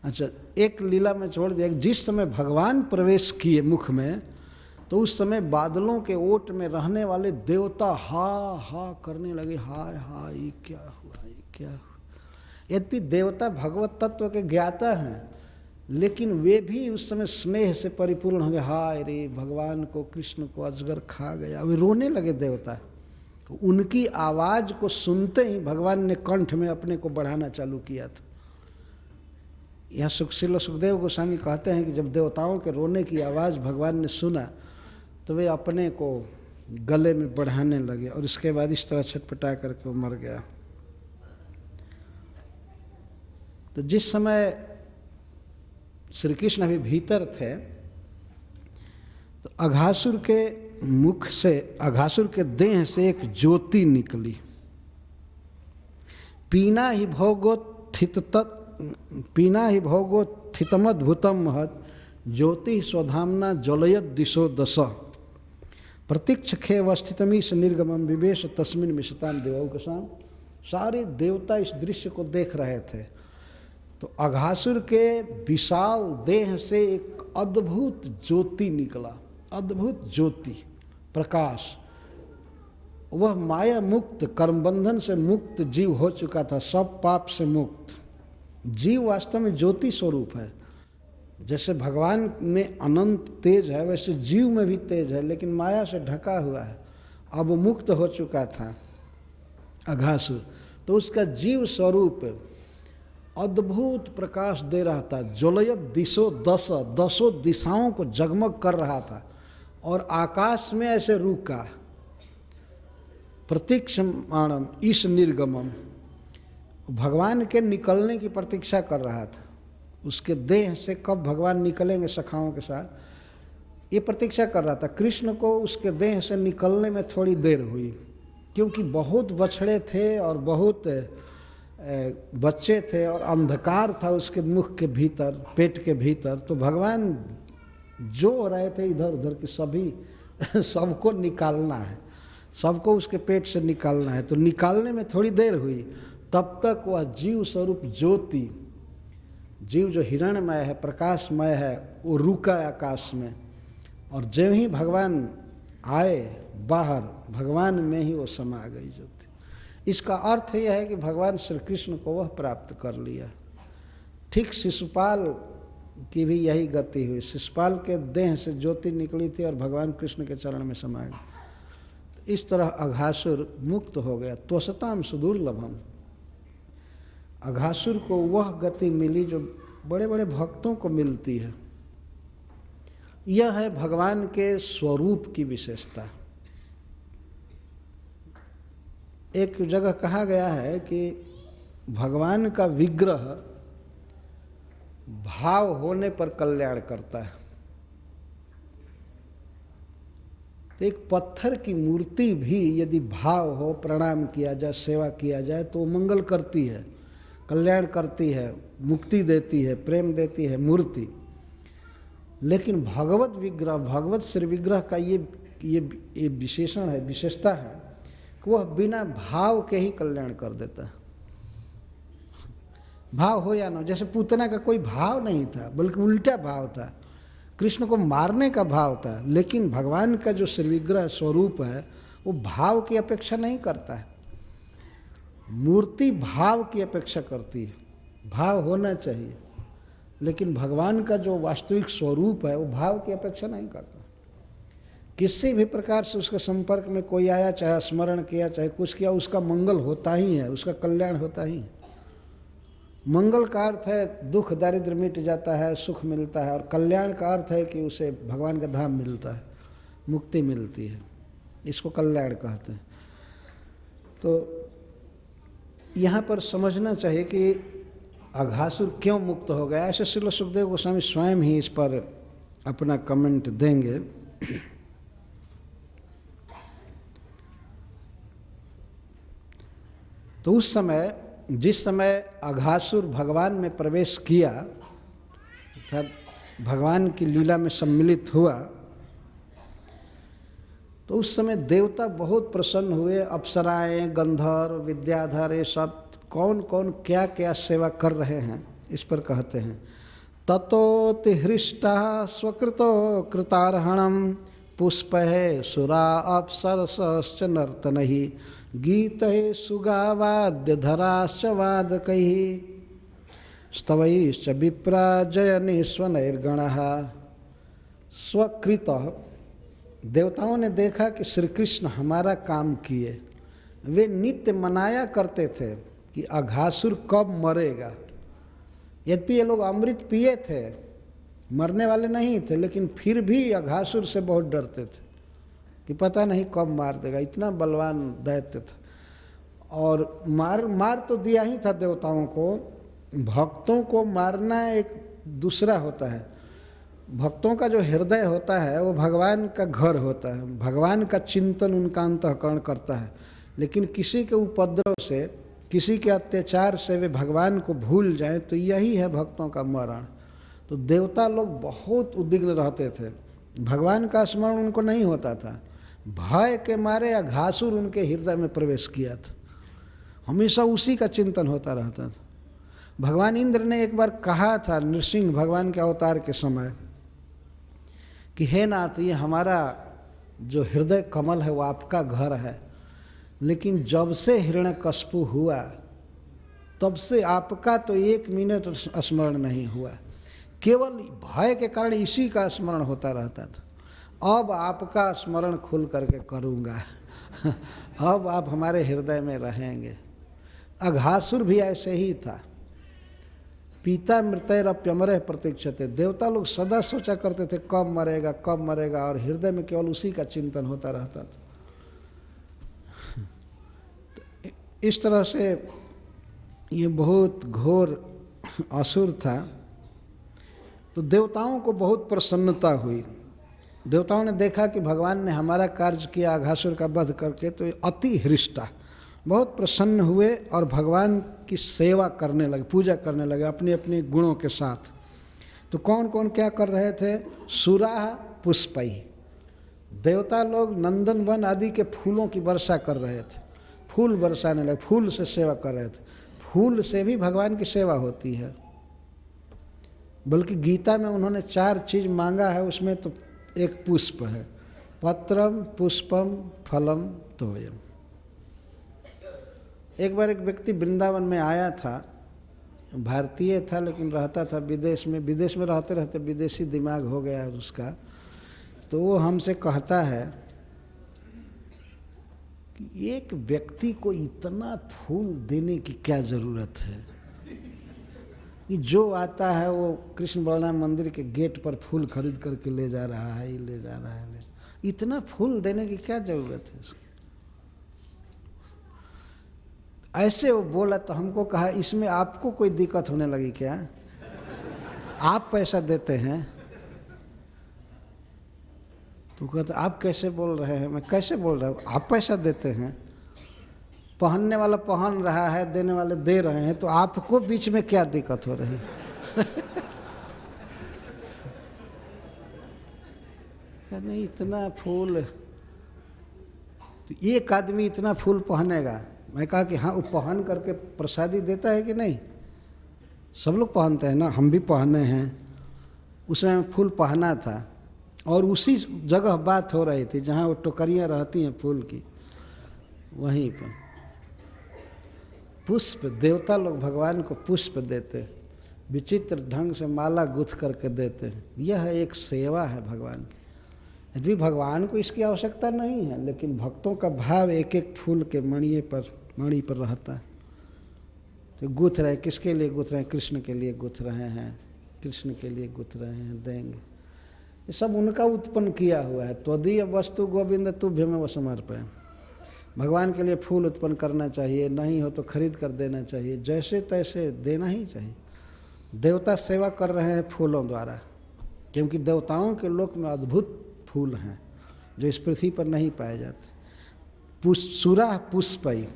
अच्छा, एक लीला में छोड़ दिया, जिस समय भगवान प्रवेश किए मुख में, तो उस समय बादलों के ओट में रहने वाले देवता हा हा करने लगे, हाय हाय ये क्या हुआ, ये क्या हुआ। यद्यपि देवता भगवत तत्व के ज्ञाता हैं, लेकिन वे भी उस समय स्नेह से परिपूर्ण हो गए, हाय रे भगवान को, कृष्ण को अजगर खा गया। वे रोने लगे देवता। तो उनकी आवाज़ को सुनते ही भगवान ने कंठ में अपने को बढ़ाना चालू किया था। यहाँ सुखदेव गोस्वामी कहते हैं कि जब देवताओं के रोने की आवाज़ भगवान ने सुना तो वे अपने को गले में बढ़ाने लगे और इसके बाद इस तरह छटपटा करके वो मर गया। तो जिस समय श्री कृष्ण अभी भीतर थे तो अघासुर के मुख से, अघासुर के देह से एक ज्योति निकली। पीना ही भोगोत्थितमद्भुतम महत् ज्योति स्वधाम्ना ज्वलयत दिशो दश प्रतीक्षखे वस्थितमीश निर्गमम विवेश तस्मिन मिशताम देवौकसाम। सारे देवता इस दृश्य को देख रहे थे। तो अघासुर के विशाल देह से एक अद्भुत ज्योति निकला, अद्भुत ज्योति, प्रकाश। वह माया मुक्त, कर्मबंधन से मुक्त जीव हो चुका था, सब पाप से मुक्त। जीव वास्तव में ज्योति स्वरूप है। जैसे भगवान में अनंत तेज है, वैसे जीव में भी तेज है, लेकिन माया से ढका हुआ है। अब वो मुक्त हो चुका था अघासुर, तो उसका जीव स्वरूप अद्भुत प्रकाश दे रहा था। ज्वलयत दिशो दश, दसों दिशाओं को जगमग कर रहा था और आकाश में ऐसे रुका। प्रतीक्षमाणम ईश निर्गमम, भगवान के निकलने की प्रतीक्षा कर रहा था। उसके देह से कब भगवान निकलेंगे सखाओं के साथ, ये प्रतीक्षा कर रहा था। कृष्ण को उसके देह से निकलने में थोड़ी देर हुई, क्योंकि बहुत बछड़े थे और बहुत बच्चे थे और अंधकार था उसके मुख के भीतर, पेट के भीतर। तो भगवान जो हो रहे थे इधर उधर के सभी सबको निकालना है, सबको उसके पेट से निकालना है। तो निकालने में थोड़ी देर हुई, तब तक वह जीव स्वरूप ज्योति, जीव जो हिरण्यमय है, प्रकाशमय है, वो रुका आकाश में। और जब ही भगवान आए बाहर, भगवान में ही वो समा गई ज्योति। इसका अर्थ यह है कि भगवान श्री कृष्ण को वह प्राप्त कर लिया। ठीक शिशुपाल की भी यही गति हुई। शिशुपाल के देह से ज्योति निकली थी और भगवान कृष्ण के चरण में समा गई। इस तरह अघासुर मुक्त हो गया। त्वसताम सुदुर्लभम, अघासुर को वह गति मिली जो बड़े बड़े भक्तों को मिलती है। यह है भगवान के स्वरूप की विशेषता। एक जगह कहा गया है कि भगवान का विग्रह भाव होने पर कल्याण करता है। तो एक पत्थर की मूर्ति भी यदि भाव हो, प्रणाम किया जाए, सेवा किया जाए, तो मंगल करती है, कल्याण करती है, मुक्ति देती है, प्रेम देती है मूर्ति। लेकिन भगवत विग्रह, भगवत श्री विग्रह का ये विशेषण है, विशेषता है कि वह बिना भाव के ही कल्याण कर देता है। भाव हो या ना, जैसे पूतना का कोई भाव नहीं था, बल्कि उल्टा भाव था, कृष्ण को मारने का भाव था। लेकिन भगवान का जो श्री विग्रह स्वरूप है वो भाव की अपेक्षा नहीं करता है। मूर्ति भाव की अपेक्षा करती है, भाव होना चाहिए, लेकिन भगवान का जो वास्तविक स्वरूप है वो भाव की अपेक्षा नहीं करता। किसी भी प्रकार से उसके संपर्क में कोई आया, चाहे स्मरण किया, चाहे कुछ किया, उसका मंगल होता ही है, उसका कल्याण होता ही है। मंगल का अर्थ है दुख दारिद्र्य मिट जाता है, सुख मिलता है, और कल्याण का अर्थ है कि उसे भगवान का धाम मिलता है, मुक्ति मिलती है, इसको कल्याण कहते हैं। तो यहाँ पर समझना चाहिए कि अघासुर क्यों मुक्त हो गया। ऐसे श्रील सुखदेव गोस्वामी स्वयं ही इस पर अपना कमेंट देंगे। तो उस समय, जिस समय अघासुर भगवान में प्रवेश किया, अर्थात भगवान की लीला में सम्मिलित हुआ, तो उस समय देवता बहुत प्रसन्न हुए। अप्सराएं, गंधर्व, विद्याधर, ये सब कौन कौन क्या क्या सेवा कर रहे हैं, इस पर कहते हैं। ततोति हृष्टा स्वकृतो कृतार्हणम पुष्पहे सुरा अप्सरसश्च नर्तनहि गीतहे सुगावाद्य धराश्च वादकैः स्तवैश्च विप्रा जयनेश्वनैर्गणः। स्वकृत, देवताओं ने देखा कि श्री कृष्ण हमारा काम किए। वे नित्य मनाया करते थे कि अघासुर कब मरेगा। यद्यपि ये लोग अमृत पिए थे, मरने वाले नहीं थे, लेकिन फिर भी अघासुर से बहुत डरते थे कि पता नहीं कब मार देगा, इतना बलवान दैत्य था। और मार तो दिया ही था देवताओं को, भक्तों को मारना एक दूसरा होता है। भक्तों का जो हृदय होता है वो भगवान का घर होता है, भगवान का चिंतन उनका अंतःकरण करता है। लेकिन किसी के उपद्रव से, किसी के अत्याचार से वे भगवान को भूल जाएं, तो यही है भक्तों का मरण। तो देवता लोग बहुत उद्विग्न रहते थे, भगवान का स्मरण उनको नहीं होता था। भय के मारे अघासुर उनके हृदय में प्रवेश किया था, हमेशा उसी का चिंतन होता रहता था। भगवान इंद्र ने एक बार कहा था नृसिंह भगवान के अवतार के समय कि हे नाथ, ये हमारा जो हृदय कमल है वो आपका घर है, लेकिन जब से हिरण्यकश्यप हुआ तब से आपका तो एक मिनट स्मरण नहीं हुआ, केवल भय के कारण इसी का स्मरण होता रहता था। अब आपका स्मरण खुल करके करूँगा अब आप हमारे हृदय में रहेंगे। अघासुर भी ऐसे ही था। पीता मृतैरप्यमरः प्रतीक्षते, देवता लोग सदा सोचा करते थे कब मरेगा कब मरेगा, और हृदय में केवल उसी का चिंतन होता रहता था। इस तरह से ये बहुत घोर असुर था। तो देवताओं को बहुत प्रसन्नता हुई। देवताओं ने देखा कि भगवान ने हमारा कार्य किया अघासुर का वध करके, तो अति हृष्टा, बहुत प्रसन्न हुए और भगवान की सेवा करने लगे, पूजा करने लगे अपने अपने गुणों के साथ। तो कौन कौन क्या कर रहे थे? सुराः पुष्पैः, देवता लोग नंदन वन आदि के फूलों की वर्षा कर रहे थे, फूल बरसाने लगे, फूल से सेवा कर रहे थे। फूल से भी भगवान की सेवा होती है। बल्कि गीता में उन्होंने 4 चीज़ मांगा है, उसमें तो एक पुष्प है। पत्रम पुष्पम फलम तोयम। एक बार एक व्यक्ति वृंदावन में आया था, भारतीय था लेकिन रहता था विदेश में। विदेश में रहते रहते विदेशी दिमाग हो गया उसका। तो वो हमसे कहता है कि एक व्यक्ति को इतना फूल देने की क्या ज़रूरत है, कि जो आता है वो कृष्ण बलराम मंदिर के गेट पर फूल खरीद करके ले जा रहा है, ले जा रहा है, इतना फूल देने की क्या ज़रूरत है इसकी। ऐसे वो बोला तो हमको कहा इसमें आपको कोई दिक्कत होने लगी क्या? आप पैसा देते हैं? तो कहता आप कैसे बोल रहे हैं? मैं कैसे बोल रहा हूँ? आप पैसा देते हैं, पहनने वाला पहन रहा है, देने वाले दे रहे हैं, तो आपको बीच में क्या दिक्कत हो रही नहीं इतना फूल, तो एक आदमी इतना फूल पहनेगा? मैं कहा कि हाँ, वो पहन करके प्रसादी देता है कि नहीं? सब लोग पहनते हैं ना, हम भी पहने हैं। उसमें फूल पहना था और उसी जगह बात हो रही थी जहाँ वो टोकरियाँ रहती हैं फूल की, वहीं पर। पुष्प, देवता लोग भगवान को पुष्प देते, विचित्र ढंग से माला गुथ करके देते हैं। यह एक सेवा है भगवान की। यदि भगवान को इसकी आवश्यकता नहीं है, लेकिन भक्तों का भाव एक एक फूल के मणि पर रहता है। तो गुथ रहे, किसके लिए गुथ रहे हैं? कृष्ण के लिए गुथ रहे हैं, कृष्ण के लिए गुथ रहे हैं, देंगे। ये सब उनका उत्पन्न किया हुआ है। त्वदीय वस्तु गोविंद तुभ्यमेव समर्पय। भगवान के लिए फूल उत्पन्न करना चाहिए, नहीं हो तो खरीद कर देना चाहिए, जैसे तैसे देना ही चाहिए। देवता सेवा कर रहे हैं फूलों द्वारा, क्योंकि देवताओं के लोक में अद्भुत फूल हैं जो इस पृथ्वी पर नहीं पाए जाते। सुरा पुष्पई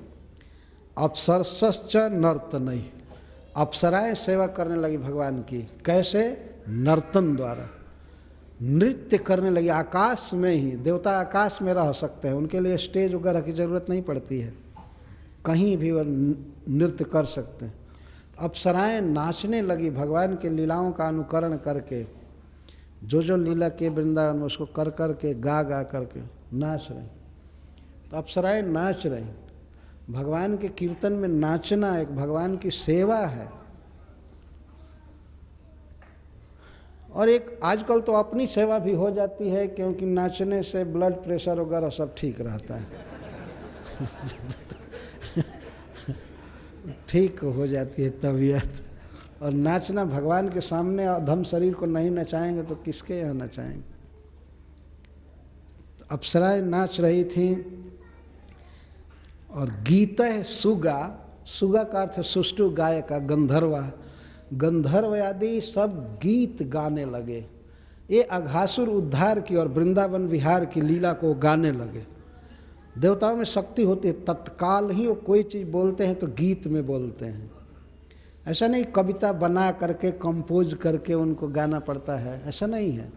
अप्सरसश्च नर्तनई। अप्सराएं सेवा करने लगी भगवान की। कैसे? नर्तन द्वारा, नृत्य करने लगी। आकाश में ही, देवता आकाश में रह सकते हैं, उनके लिए स्टेज वगैरह की जरूरत नहीं पड़ती है, कहीं भी वह नृत्य कर सकते हैं। अप्सराएं नाचने लगी भगवान के लीलाओं का अनुकरण करके। जो जो लीला के वृंदावन में उसको कर कर के, गा गा करके नाच रही। तो अप्सराएं नाच रही। भगवान के कीर्तन में नाचना एक भगवान की सेवा है। और एक आजकल तो अपनी सेवा भी हो जाती है, क्योंकि नाचने से ब्लड प्रेशर वगैरह सब ठीक रहता है। ठीक हो जाती है तबीयत। और नाचना भगवान के सामने, अधम शरीर को नहीं नचाएंगे तो किसके यहाँ नचाएंगे। तो अप्सराएं नाच रही थी। और गीत है सुगा, सुगा का अर्थ सुष्टु गायका, गंधर्वा, गंधर्व आदि सब गीत गाने लगे। ये अघासुर उद्धार की और वृंदावन विहार की लीला को गाने लगे। देवताओं में शक्ति होती है, तत्काल ही वो कोई चीज़ बोलते हैं तो गीत में बोलते हैं। ऐसा नहीं कविता बना करके कंपोज करके उनको गाना पड़ता है, ऐसा नहीं है।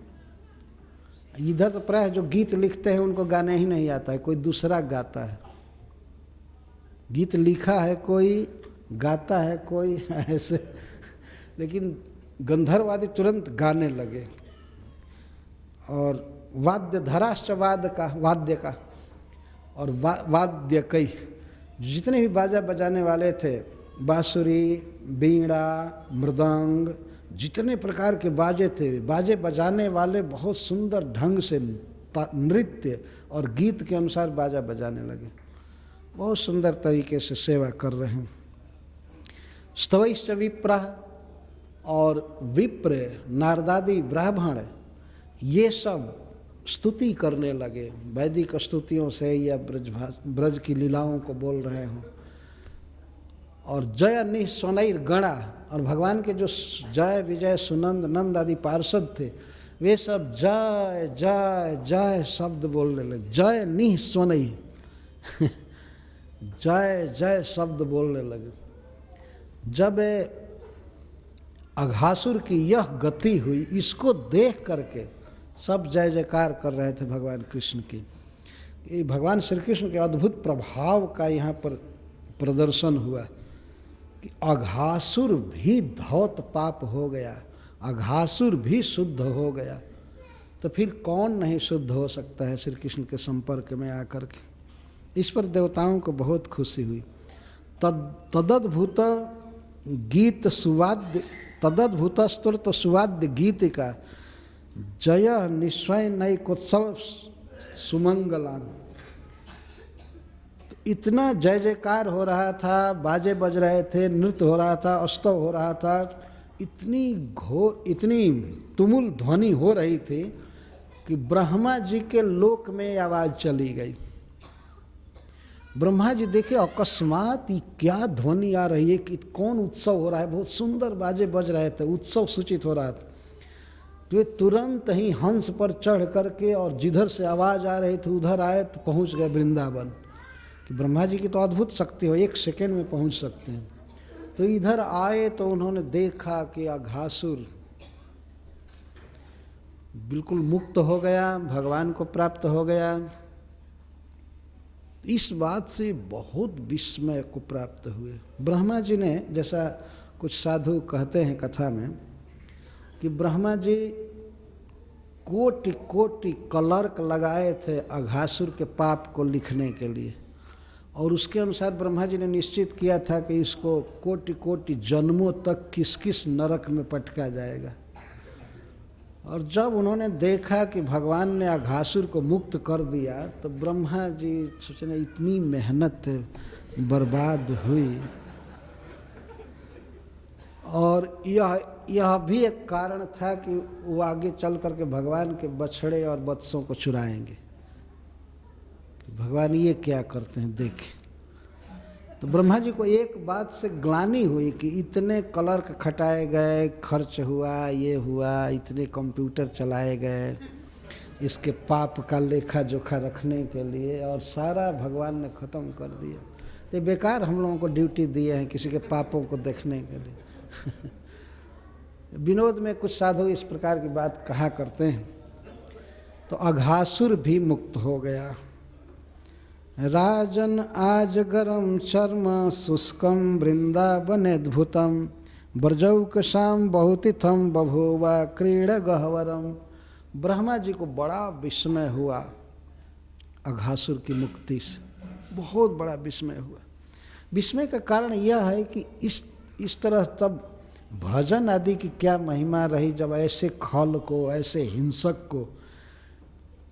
इधर तो प्रायः जो गीत लिखते हैं उनको गाने ही नहीं आता है, कोई दूसरा गाता है। गीत लिखा है कोई, गाता है कोई, ऐसे। लेकिन गंधर्ववादी तुरंत गाने लगे। और वाद्य धराश्च वाद्य का और वाद्य कई, जितने भी बाजा बजाने वाले थे, बांसुरी, बीड़ा, मृदंग, जितने प्रकार के बाजे थे, बाजे बजाने वाले बहुत सुंदर ढंग से नृत्य और गीत के अनुसार बाजा बजाने लगे। बहुत सुंदर तरीके से सेवा कर रहे हैं। स्तवैश्च विप्रा, और विप्र, नारदादि, ब्राह्मण, ये सब स्तुति करने लगे वैदिक स्तुतियों से, या ब्रज की लीलाओं को बोल रहे हों। और जय निःस्वनैर गणा, और भगवान के जो जय विजय सुनंद नंद आदि पार्षद थे, वे सब जय जय जय शब्द बोलने लगे। जय निःस्वनैर जय जय शब्द बोलने लगे। जब अघासुर की यह गति हुई, इसको देख करके सब जय जयकार कर रहे थे भगवान कृष्ण की। ये भगवान श्री कृष्ण के अद्भुत प्रभाव का यहाँ पर प्रदर्शन हुआ कि अघासुर भी धौत पाप हो गया, अघासुर भी शुद्ध हो गया। तो फिर कौन नहीं शुद्ध हो सकता है श्री कृष्ण के संपर्क में आकर के। इस पर देवताओं को बहुत खुशी हुई। तदद्भुत गीत सुवाद्य, तदद्भुत स्तुत सुवाद्य गीत का जय निश्चय नैकोत्सव सुमंगलान। तो इतना जय जयकार हो रहा था, बाजे बज रहे थे, नृत्य हो रहा था, अस्तव हो रहा था, इतनी तुमुल ध्वनि हो रही थी कि ब्रह्मा जी के लोक में आवाज़ चली गई। ब्रह्मा जी देखे अकस्मात ये क्या ध्वनि आ रही है, कि कौन उत्सव हो रहा है, बहुत सुंदर बाजे बज रहे थे, उत्सव सूचित हो रहा था। तो वे तुरंत ही हंस पर चढ़ करके और जिधर से आवाज़ आ रही थी उधर आए तो पहुंच गए वृंदावन। कि ब्रह्मा जी की तो अद्भुत शक्ति हो, 1 सेकेंड में पहुंच सकते हैं। तो इधर आए तो उन्होंने देखा कि अघासुर बिल्कुल मुक्त हो गया, भगवान को प्राप्त हो गया। इस बात से बहुत विस्मय को प्राप्त हुए। ब्रह्मा जी ने, जैसा कुछ साधु कहते हैं कथा में, कि ब्रह्मा जी कोटि कोटि क्लर्क लगाए थे अघासुर के पाप को लिखने के लिए, और उसके अनुसार ब्रह्मा जी ने निश्चित किया था कि इसको कोटि कोटि जन्मों तक किस किस नरक में पटका जाएगा। और जब उन्होंने देखा कि भगवान ने अघासुर को मुक्त कर दिया तो ब्रह्मा जी सोचने इतनी मेहनत बर्बाद हुई। और यह भी एक कारण था कि वो आगे चल करके भगवान के बछड़े और वत्सों को चुराएंगे। भगवान ये क्या करते हैं देखें। तो ब्रह्मा जी को एक बात से ग्लानि हुई कि इतने क्लर्क खटाए गए, खर्च हुआ, ये हुआ, इतने कंप्यूटर चलाए गए इसके पाप का लेखा जोखा रखने के लिए, और सारा भगवान ने ख़त्म कर दिया। तो बेकार हम लोगों को ड्यूटी दिए हैं किसी के पापों को देखने के लिए। विनोद में कुछ साधु इस प्रकार की बात कहा करते हैं। तो अघासुर भी मुक्त हो गया। राजन आज गरम चर्म शुष्कम वृंदावनेद्भुतम ब्रजौकशाम बहुतिथम बभूवा क्रीड़ गहवरम। ब्रह्मा जी को बड़ा विस्मय हुआ अघासुर की मुक्ति से, बहुत बड़ा विस्मय हुआ। विस्मय का कारण यह है कि इस तरह तब भजन आदि की क्या महिमा रही जब ऐसे खल को, ऐसे हिंसक को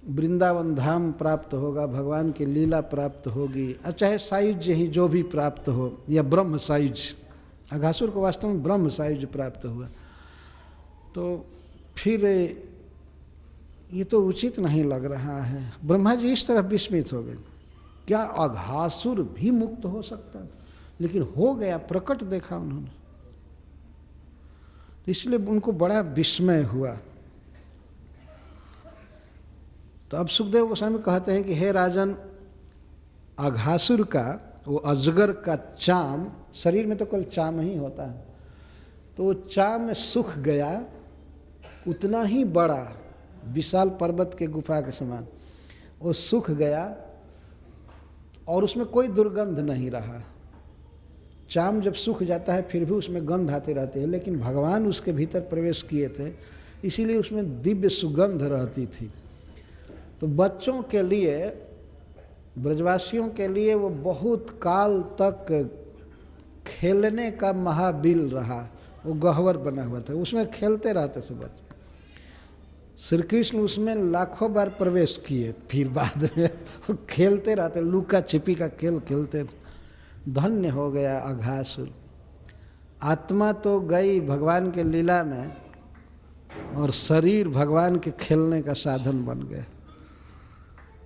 वृंदावन धाम प्राप्त होगा, भगवान की लीला प्राप्त होगी, चाहे सायुज्य ही जो भी प्राप्त हो या ब्रह्म सायुज्य। अघासुर को वास्तव में ब्रह्म सायुज्य प्राप्त हुआ। तो फिर ये तो उचित नहीं लग रहा है। ब्रह्मा जी इस तरह विस्मित हो गए, क्या अघासुर भी मुक्त हो सकता है? लेकिन हो गया, प्रकट देखा उन्होंने, इसलिए उनको बड़ा विस्मय हुआ। तो अब सुखदेव गोस्वामी कहते हैं कि हे राजन, अघासुर का वो अजगर का चाम, शरीर में तो केवल चाम ही होता है, तो वो चाम में सूख गया, उतना ही बड़ा विशाल पर्वत के गुफा के समान वो सूख गया और उसमें कोई दुर्गंध नहीं रहा। चाम जब सूख जाता है फिर भी उसमें गंध आते रहते हैं, लेकिन भगवान उसके भीतर प्रवेश किए थे इसीलिए उसमें दिव्य सुगंध रहती थी। तो बच्चों के लिए, ब्रजवासियों के लिए वो बहुत काल तक खेलने का महाबिल रहा। वो गह्वर बना हुआ था, उसमें खेलते रहते थे बच्चे। श्री कृष्ण उसमें लाखों बार प्रवेश किए, फिर बाद में खेलते रहते, लुका छिपी का खेल खेलते थे। धन्य हो गया अघासुर। आत्मा तो गई भगवान के लीला में और शरीर भगवान के खेलने का साधन बन गया।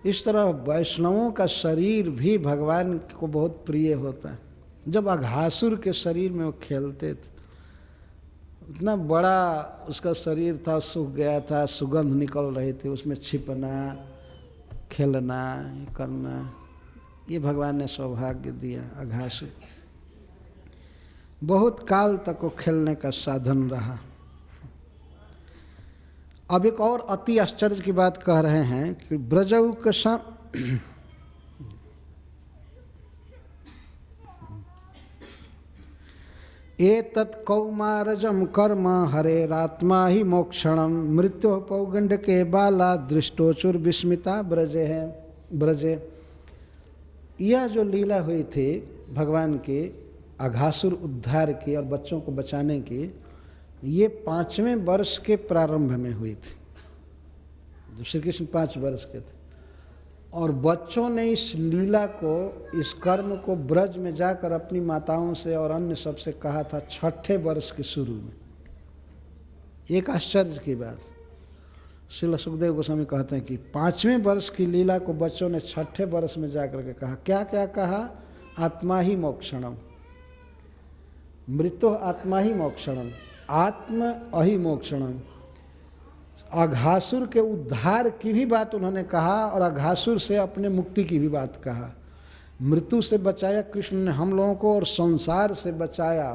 इस तरह वैष्णवों का शरीर भी भगवान को बहुत प्रिय होता है। जब अघासुर के शरीर में वो खेलते थे, इतना बड़ा उसका शरीर था, सूख गया था, सुगंध निकल रही थी, उसमें छिपना, खेलना, करना, ये भगवान ने सौभाग्य दिया। अघासुर बहुत काल तक वो खेलने का साधन रहा। अब एक और अति आश्चर्य की बात कह रहे हैं कि ब्रजौकशा एतत् कौमारजम कर्म हरेरात्मा ही मोक्षणम मृत्यु पौगंड के बाला दृष्टोचुर विस्मिता ब्रजे है ब्रजे। यह जो लीला हुई थी भगवान के अघासुर उद्धार की और बच्चों को बचाने की, ये 5वें वर्ष के प्रारंभ में हुई थी, जब श्री कृष्ण 5 वर्ष के थे। और बच्चों ने इस लीला को, इस कर्म को ब्रज में जाकर अपनी माताओं से और अन्य सबसे कहा था 6ठे वर्ष के शुरू में। एक आश्चर्य की बात, श्रील सुखदेव गोस्वामी कहते हैं कि 5वें वर्ष की लीला को बच्चों ने 6ठे वर्ष में जाकर के कहा। क्या क्या कहा? आत्मा ही मोक्षणम, मृत्यु आत्मा ही मोक्षणम, आत्म अहिमोक्षणम। अघासुर के उद्धार की भी बात उन्होंने कहा और अघासुर से अपने मुक्ति की भी बात कहा। मृत्यु से बचाया कृष्ण ने हम लोगों को और संसार से बचाया,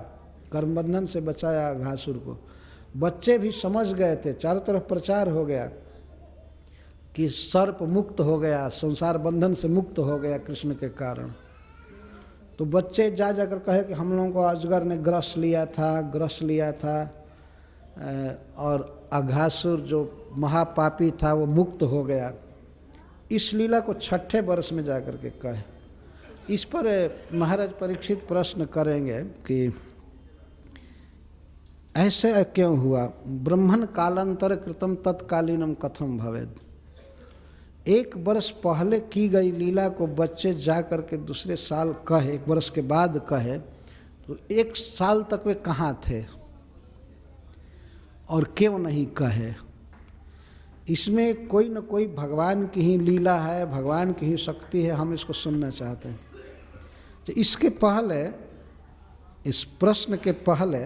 कर्मबंधन से बचाया अघासुर को। बच्चे भी समझ गए थे, चारों तरफ प्रचार हो गया कि सर्प मुक्त हो गया, संसार बंधन से मुक्त हो गया कृष्ण के कारण। तो बच्चे जा जाकर कहे कि हम लोगों को अजगर ने ग्रस लिया था और अघासुर जो महापापी था वो मुक्त हो गया। इस लीला को 6ठे वर्ष में जाकर के कहे। इस पर महाराज परीक्षित प्रश्न करेंगे कि ऐसे क्यों हुआ, ब्रह्मण कालांतर कृतम तत्कालीनम कथम भवेद। 1 वर्ष पहले की गई लीला को बच्चे जा कर के दूसरे साल कहे, 1 वर्ष के बाद कहे, तो 1 साल तक वे कहाँ थे और क्यों नहीं कहे। इसमें कोई न कोई भगवान की ही लीला है, भगवान की ही शक्ति है, हम इसको सुनना चाहते हैं। तो इसके पहले, इस प्रश्न के पहले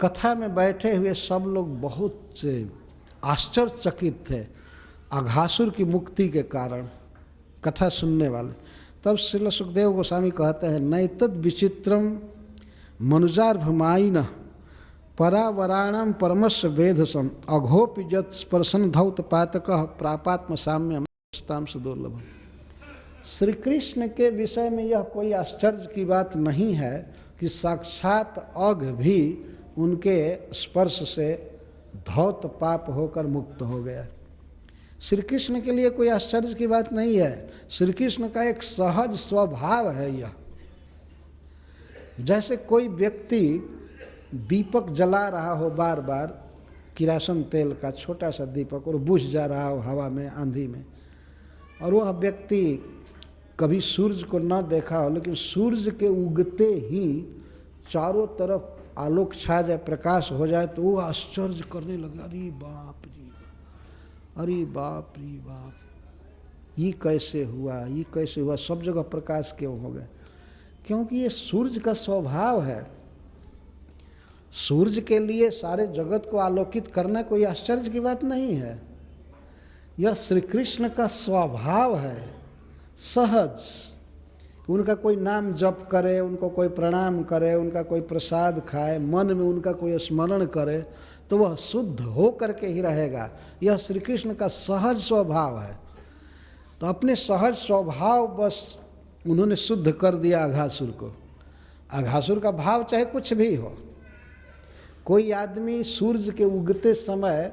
कथा में बैठे हुए सब लोग बहुत आश्चर्यचकित थे अघासुर की मुक्ति के कारण, कथा सुनने वाले। तब श्रील सुखदेव गोस्वामी कहते हैं, नैतद विचित्रम मनुजार्भमायिनः परावराणम परमस्य वेधसम अघोपि यत् स्पर्शन धौत पातकः प्रापात्म साम्यम ताम सुदुर्लभम। श्री कृष्ण के विषय में यह कोई आश्चर्य की बात नहीं है कि साक्षात अघ भी उनके स्पर्श से धौत पाप होकर मुक्त हो गया। श्री कृष्ण के लिए कोई आश्चर्य की बात नहीं है, श्री कृष्ण का एक सहज स्वभाव है यह। जैसे कोई व्यक्ति दीपक जला रहा हो बार बार, किरासन तेल का छोटा सा दीपक, और बुझ जा रहा हो हवा में, आंधी में, और वह व्यक्ति कभी सूर्य को न देखा हो, लेकिन सूर्य के उगते ही चारों तरफ आलोक छा जाए, प्रकाश हो जाए, तो वो आश्चर्य करने लगे, अरे बाप रे, अरे बाप रे बाप, ये कैसे हुआ, ये कैसे हुआ, सब जगह प्रकाश क्यों हो गया। क्योंकि ये सूर्य का स्वभाव है। सूर्य के लिए सारे जगत को आलोकित करना कोई आश्चर्य की बात नहीं है, यह श्री कृष्ण का स्वभाव है, सहज। उनका कोई नाम जप करे, उनको कोई प्रणाम करे, उनका कोई प्रसाद खाए, मन में उनका कोई स्मरण करे, तो वह शुद्ध हो करके ही रहेगा। यह श्री कृष्ण का सहज स्वभाव है। तो अपने सहज स्वभाव बस उन्होंने शुद्ध कर दिया अघासुर को। अघासुर का भाव चाहे कुछ भी हो, कोई आदमी सूर्य के उगते समय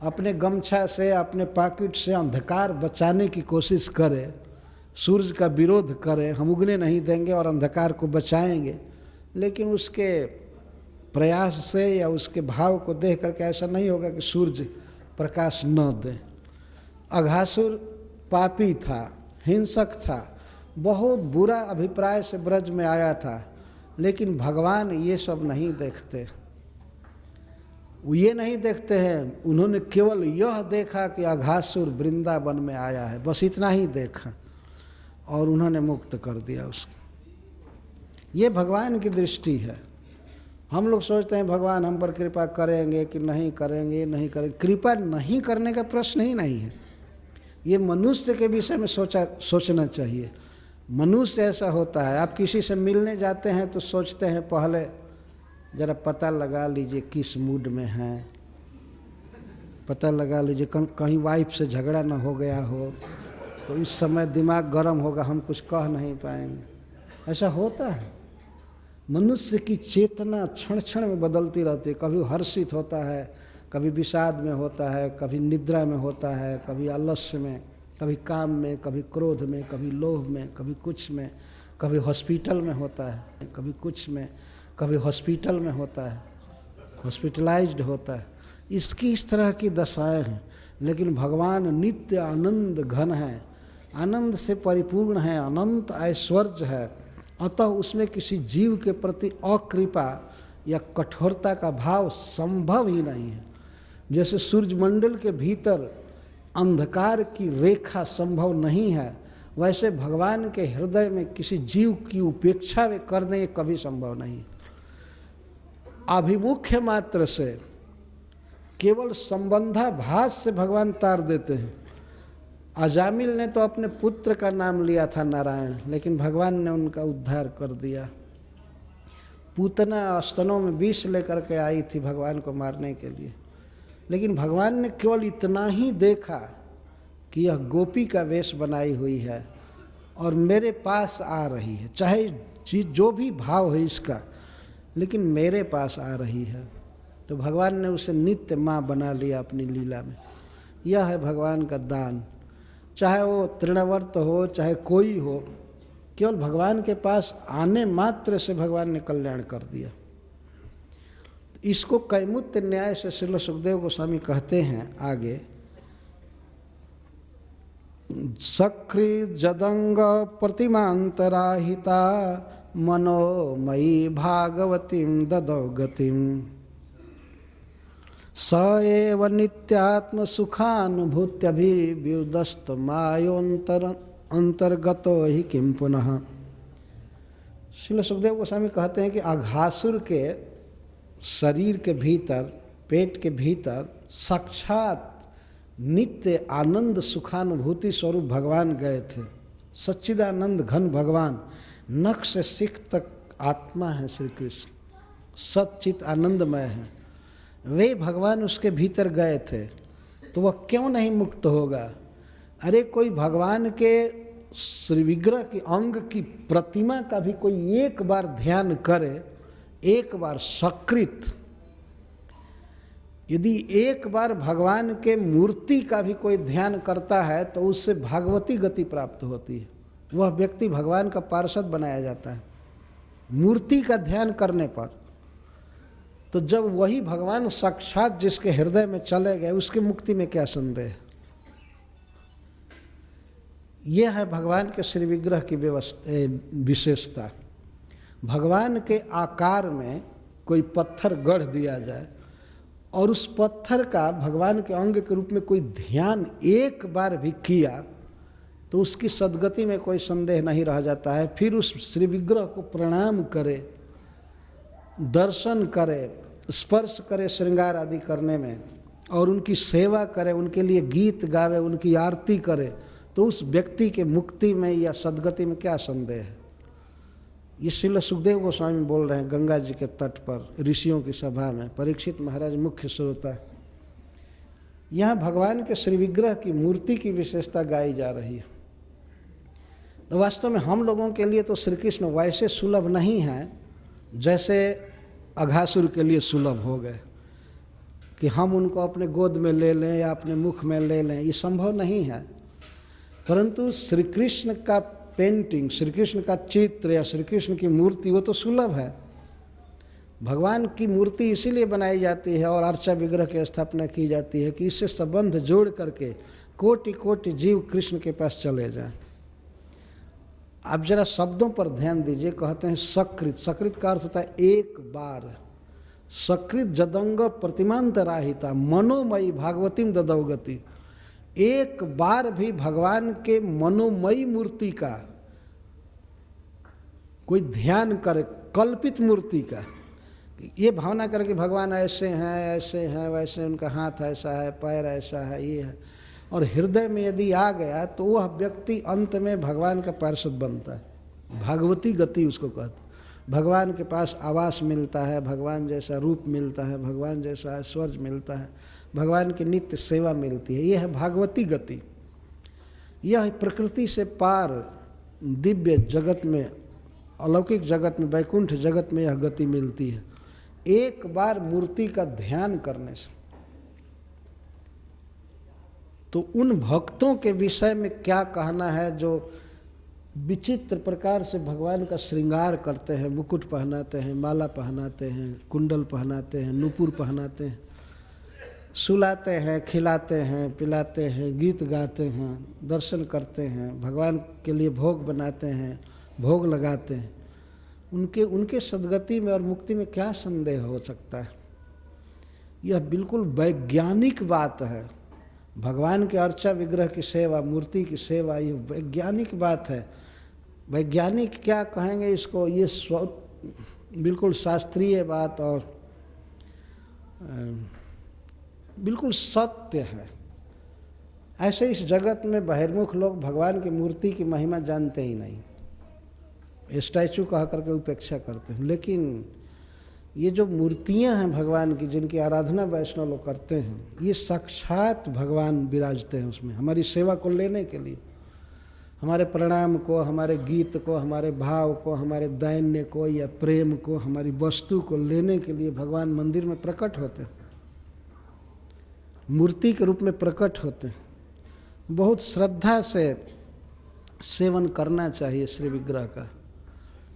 अपने गमछा से, अपने पॉकेट से अंधकार बचाने की कोशिश करे, सूर्य का विरोध करे, हम उगने नहीं देंगे और अंधकार को बचाएंगे, लेकिन उसके प्रयास से या उसके भाव को देख करके ऐसा नहीं होगा कि सूर्य प्रकाश न दे। अघासुर पापी था, हिंसक था, बहुत बुरा अभिप्राय से ब्रज में आया था, लेकिन भगवान ये सब नहीं देखते। ये नहीं देखते हैं, उन्होंने केवल यह देखा कि अघासुर वृंदावन में आया है, बस इतना ही देखा और उन्होंने मुक्त कर दिया उसको। ये भगवान की दृष्टि है। हम लोग सोचते हैं भगवान हम पर कृपा करेंगे कि नहीं करेंगे, नहीं करेंगे। कृपा नहीं करने का प्रश्न ही नहीं है, ये मनुष्य के विषय में सोचना चाहिए। मनुष्य ऐसा होता है, आप किसी से मिलने जाते हैं तो सोचते हैं पहले ज़रा पता लगा लीजिए किस मूड में हैं, पता लगा लीजिए कहीं वाइफ से झगड़ा ना हो गया हो, तो इस समय दिमाग गर्म होगा, हम कुछ कह नहीं पाएंगे। ऐसा होता है। मनुष्य की चेतना क्षण क्षण में बदलती रहती है, कभी हर्षित होता है, कभी विषाद में होता है, कभी निद्रा में होता है, कभी आलस्य में, कभी काम में, कभी क्रोध में, कभी लोभ में, कभी कुछ में, कभी हॉस्पिटल में होता है, कभी कुछ में, कभी हॉस्पिटल में होता है, हॉस्पिटलाइज्ड होता है। इसकी इस तरह की दशाएं हैं। लेकिन भगवान नित्य आनंद घन है, आनंद से परिपूर्ण है, अनंत ऐश्वर्य है, अतः उसमें किसी जीव के प्रति अकृपा या कठोरता का भाव संभव ही नहीं है। जैसे सूर्यमंडल के भीतर अंधकार की रेखा संभव नहीं है, वैसे भगवान के हृदय में किसी जीव की उपेक्षा वे करने ये कभी संभव नहीं। अभिमुख्य मात्र से, केवल संबंधाभास से भगवान तार देते हैं। अजामिल ने तो अपने पुत्र का नाम लिया था नारायण, लेकिन भगवान ने उनका उद्धार कर दिया। पूतना स्तनों में विष लेकर के आई थी भगवान को मारने के लिए, लेकिन भगवान ने केवल इतना ही देखा कि यह गोपी का वेश बनाई हुई है और मेरे पास आ रही है, चाहे जो भी भाव है इसका, लेकिन मेरे पास आ रही है। तो भगवान ने उसे नित्य माँ बना लिया अपनी लीला में। यह है भगवान का दान। चाहे वो तृणवर्त हो, चाहे कोई हो, केवल भगवान के पास आने मात्र से भगवान ने कल्याण कर दिया। इसको कैमुत्य न्याय से श्रील सुखदेव गोस्वामी कहते हैं आगे, सकृत जदंग प्रतिमांतराहिता मनोमयी भागवतीं ददौ गतिं स एव नित्यात्म सुखानुभूत्यभिव्युदस्त मायोंतर अंतर्गतो ही किं पुनः। श्रील सुखदेव गोस्वामी कहते हैं कि अघासुर के शरीर के भीतर, पेट के भीतर साक्षात नित्य आनंद सुखानुभूति स्वरूप भगवान गए थे। सच्चिदानंद घन भगवान, नख से सिख तक आत्मा है श्री कृष्ण, सच्चित आनंदमय है। वे भगवान उसके भीतर गए थे, तो वह क्यों नहीं मुक्त होगा? अरे कोई भगवान के श्री विग्रह की अंग की प्रतिमा का भी कोई एक बार ध्यान करे, एक बार सकृत, यदि एक बार भगवान के मूर्ति का भी कोई ध्यान करता है तो उससे भागवती गति प्राप्त होती है। वह व्यक्ति भगवान का पार्षद बनाया जाता है मूर्ति का ध्यान करने पर। तो जब वही भगवान साक्षात जिसके हृदय में चले गए, उसके मुक्ति में क्या संदेह है? यह है भगवान के श्री विग्रह की विशेषता। भगवान के आकार में कोई पत्थर गढ़ दिया जाए और उस पत्थर का भगवान के अंग के रूप में कोई ध्यान एक बार भी किया तो उसकी सद्गति में कोई संदेह नहीं रह जाता है। फिर उस श्री विग्रह को प्रणाम करे, दर्शन करे, स्पर्श करे श्रृंगार आदि करने में, और उनकी सेवा करे, उनके लिए गीत गावे, उनकी आरती करे, तो उस व्यक्ति के मुक्ति में या सद्गति में क्या संदेह है? ये श्रील सुखदेव गोस्वामी बोल रहे हैं गंगा जी के तट पर ऋषियों की सभा में। परीक्षित महाराज मुख्य श्रोता। यहाँ भगवान के श्री विग्रह की मूर्ति की विशेषता गाई जा रही है। तो वास्तव में हम लोगों के लिए तो श्री कृष्ण वैसे सुलभ नहीं है जैसे अघासुर के लिए सुलभ हो गए कि हम उनको अपने गोद में ले लें या अपने मुख में ले लें, ये संभव नहीं है। परंतु श्री कृष्ण का पेंटिंग, श्री कृष्ण का चित्र या श्री कृष्ण की मूर्ति, वो तो सुलभ है। भगवान की मूर्ति इसीलिए बनाई जाती है और अर्चा विग्रह की स्थापना की जाती है कि इससे संबंध जोड़ करके कोटि कोटि जीव कृष्ण के पास चले जाएं। आप जरा शब्दों पर ध्यान दीजिए। कहते हैं सकृत, सकृत का अर्थ होता है एक बार। सकृत जदंग प्रतिमांतराहिता मनोमयी भागवतीम ददौ गति। एक बार भी भगवान के मनोमयी मूर्ति का कोई ध्यान करे, कल्पित मूर्ति का, ये भावना करे कि भगवान ऐसे हैं वैसे, उनका हाथ ऐसा है, पैर ऐसा है, ये है, और हृदय में यदि आ गया तो वह व्यक्ति अंत में भगवान का पार्षद बनता है। भागवती गति उसको कहते। भगवान के पास आवास मिलता है, भगवान जैसा रूप मिलता है, भगवान जैसा ऐश्वर्य मिलता है, भगवान की नित्य सेवा मिलती है। यह है भागवती गति। यह प्रकृति से पार दिव्य जगत में, अलौकिक जगत में, वैकुंठ जगत में यह गति मिलती है एक बार मूर्ति का ध्यान करने से। तो उन भक्तों के विषय में क्या कहना है जो विचित्र प्रकार से भगवान का श्रृंगार करते हैं, मुकुट पहनाते हैं, माला पहनाते हैं, कुंडल पहनाते हैं, नूपुर पहनाते हैं, सुलाते हैं, खिलाते हैं, पिलाते हैं, गीत गाते हैं, दर्शन करते हैं, भगवान के लिए भोग बनाते हैं, भोग लगाते हैं। उनके सद्गति में और मुक्ति में क्या संदेह हो सकता है? यह बिल्कुल वैज्ञानिक बात है। भगवान के अर्चा विग्रह की सेवा, मूर्ति की सेवा, ये वैज्ञानिक बात है। वैज्ञानिक क्या कहेंगे इसको, ये बिल्कुल शास्त्रीय बात और बिल्कुल सत्य है। ऐसे इस जगत में बहिर्मुख लोग भगवान की मूर्ति की महिमा जानते ही नहीं, स्टैचू कह करके उपेक्षा करते हैं। लेकिन ये जो मूर्तियां हैं भगवान की, जिनकी आराधना वैष्णव लोग करते हैं, ये साक्षात भगवान विराजते हैं उसमें, हमारी सेवा को लेने के लिए, हमारे प्रणाम को, हमारे गीत को, हमारे भाव को, हमारे दैन्य को या प्रेम को, हमारी वस्तु को लेने के लिए भगवान मंदिर में प्रकट होते हैं, मूर्ति के रूप में प्रकट होते हैं। बहुत श्रद्धा से सेवन करना चाहिए श्री विग्रह का।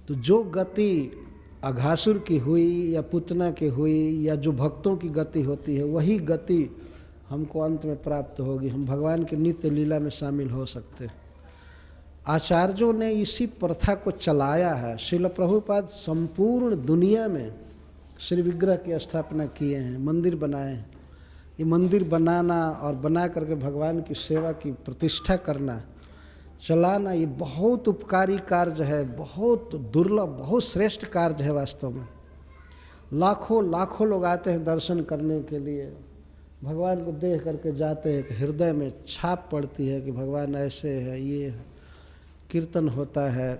तो जो गति अघासुर की हुई या पुतना की हुई या जो भक्तों की गति होती है, वही गति हमको अंत में प्राप्त होगी। हम भगवान की नित्य लीला में शामिल हो सकते हैं। आचार्यों ने इसी प्रथा को चलाया है। श्रील प्रभुपाद संपूर्ण दुनिया में श्री विग्रह की स्थापना किए हैं, मंदिर बनाए हैं। ये मंदिर बनाना और बना करके भगवान की सेवा की प्रतिष्ठा करना, चलाना, ये बहुत उपकारी कार्य है, बहुत दुर्लभ, बहुत श्रेष्ठ कार्य है वास्तव में। लाखों लाखों लोग आते हैं दर्शन करने के लिए, भगवान को देख करके जाते हैं कि हृदय में छाप पड़ती है कि भगवान ऐसे है, ये है। कीर्तन होता है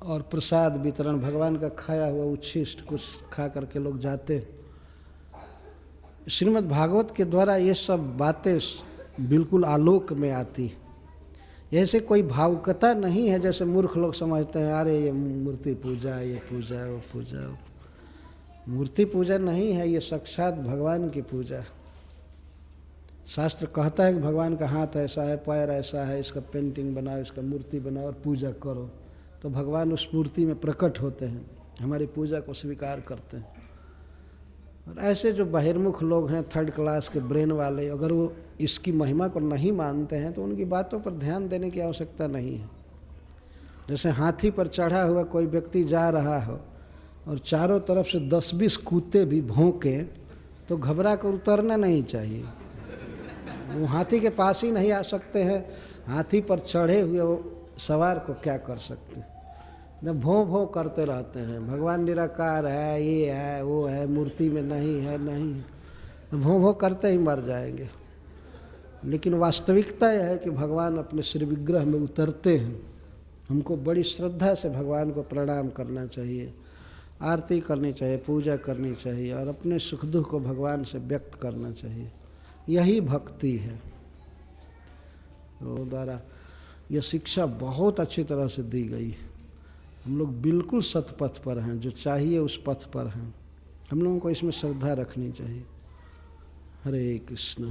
और प्रसाद वितरण, भगवान का खाया हुआ उच्छिष्ट कुछ खा करके लोग जाते। श्रीमद् भागवत के द्वारा ये सब बातें बिल्कुल आलोक में आती। ऐसे कोई भावुकता नहीं है जैसे मूर्ख लोग समझते हैं, अरे ये मूर्ति पूजा, ये पूजा, वो पूजा। मूर्ति पूजा नहीं है, ये साक्षात भगवान की पूजा। शास्त्र कहता है कि भगवान का हाथ ऐसा है, पैर ऐसा है, इसका पेंटिंग बनाओ, इसका मूर्ति बनाओ और पूजा करो, तो भगवान उस मूर्ति में प्रकट होते हैं, हमारी पूजा को स्वीकार करते हैं। और ऐसे जो बहिर्मुख लोग हैं, थर्ड क्लास के ब्रेन वाले, अगर वो इसकी महिमा को नहीं मानते हैं तो उनकी बातों पर ध्यान देने की आवश्यकता नहीं है। जैसे हाथी पर चढ़ा हुआ कोई व्यक्ति जा रहा हो और चारों तरफ से 10-20 कुत्ते भी भौंके, तो घबरा कर उतरना नहीं चाहिए। वो हाथी के पास ही नहीं आ सकते हैं, हाथी पर चढ़े हुए वो सवार को क्या कर सकते हैं। जब भों भों करते रहते हैं, भगवान निराकार है, ये है, वो है, मूर्ति में नहीं है, नहीं है, तो भों भों करते ही मर जाएंगे। लेकिन वास्तविकता यह है कि भगवान अपने श्री विग्रह में उतरते हैं। हमको बड़ी श्रद्धा से भगवान को प्रणाम करना चाहिए, आरती करनी चाहिए, पूजा करनी चाहिए और अपने सुख दुख को भगवान से व्यक्त करना चाहिए। यही भक्ति है। तो द्वारा यह शिक्षा बहुत अच्छी तरह से दी गई। हम लोग बिल्कुल सतपथ पर हैं, जो चाहिए उस पथ पर हैं। हम लोगों को इसमें श्रद्धा रखनी चाहिए। हरे कृष्ण।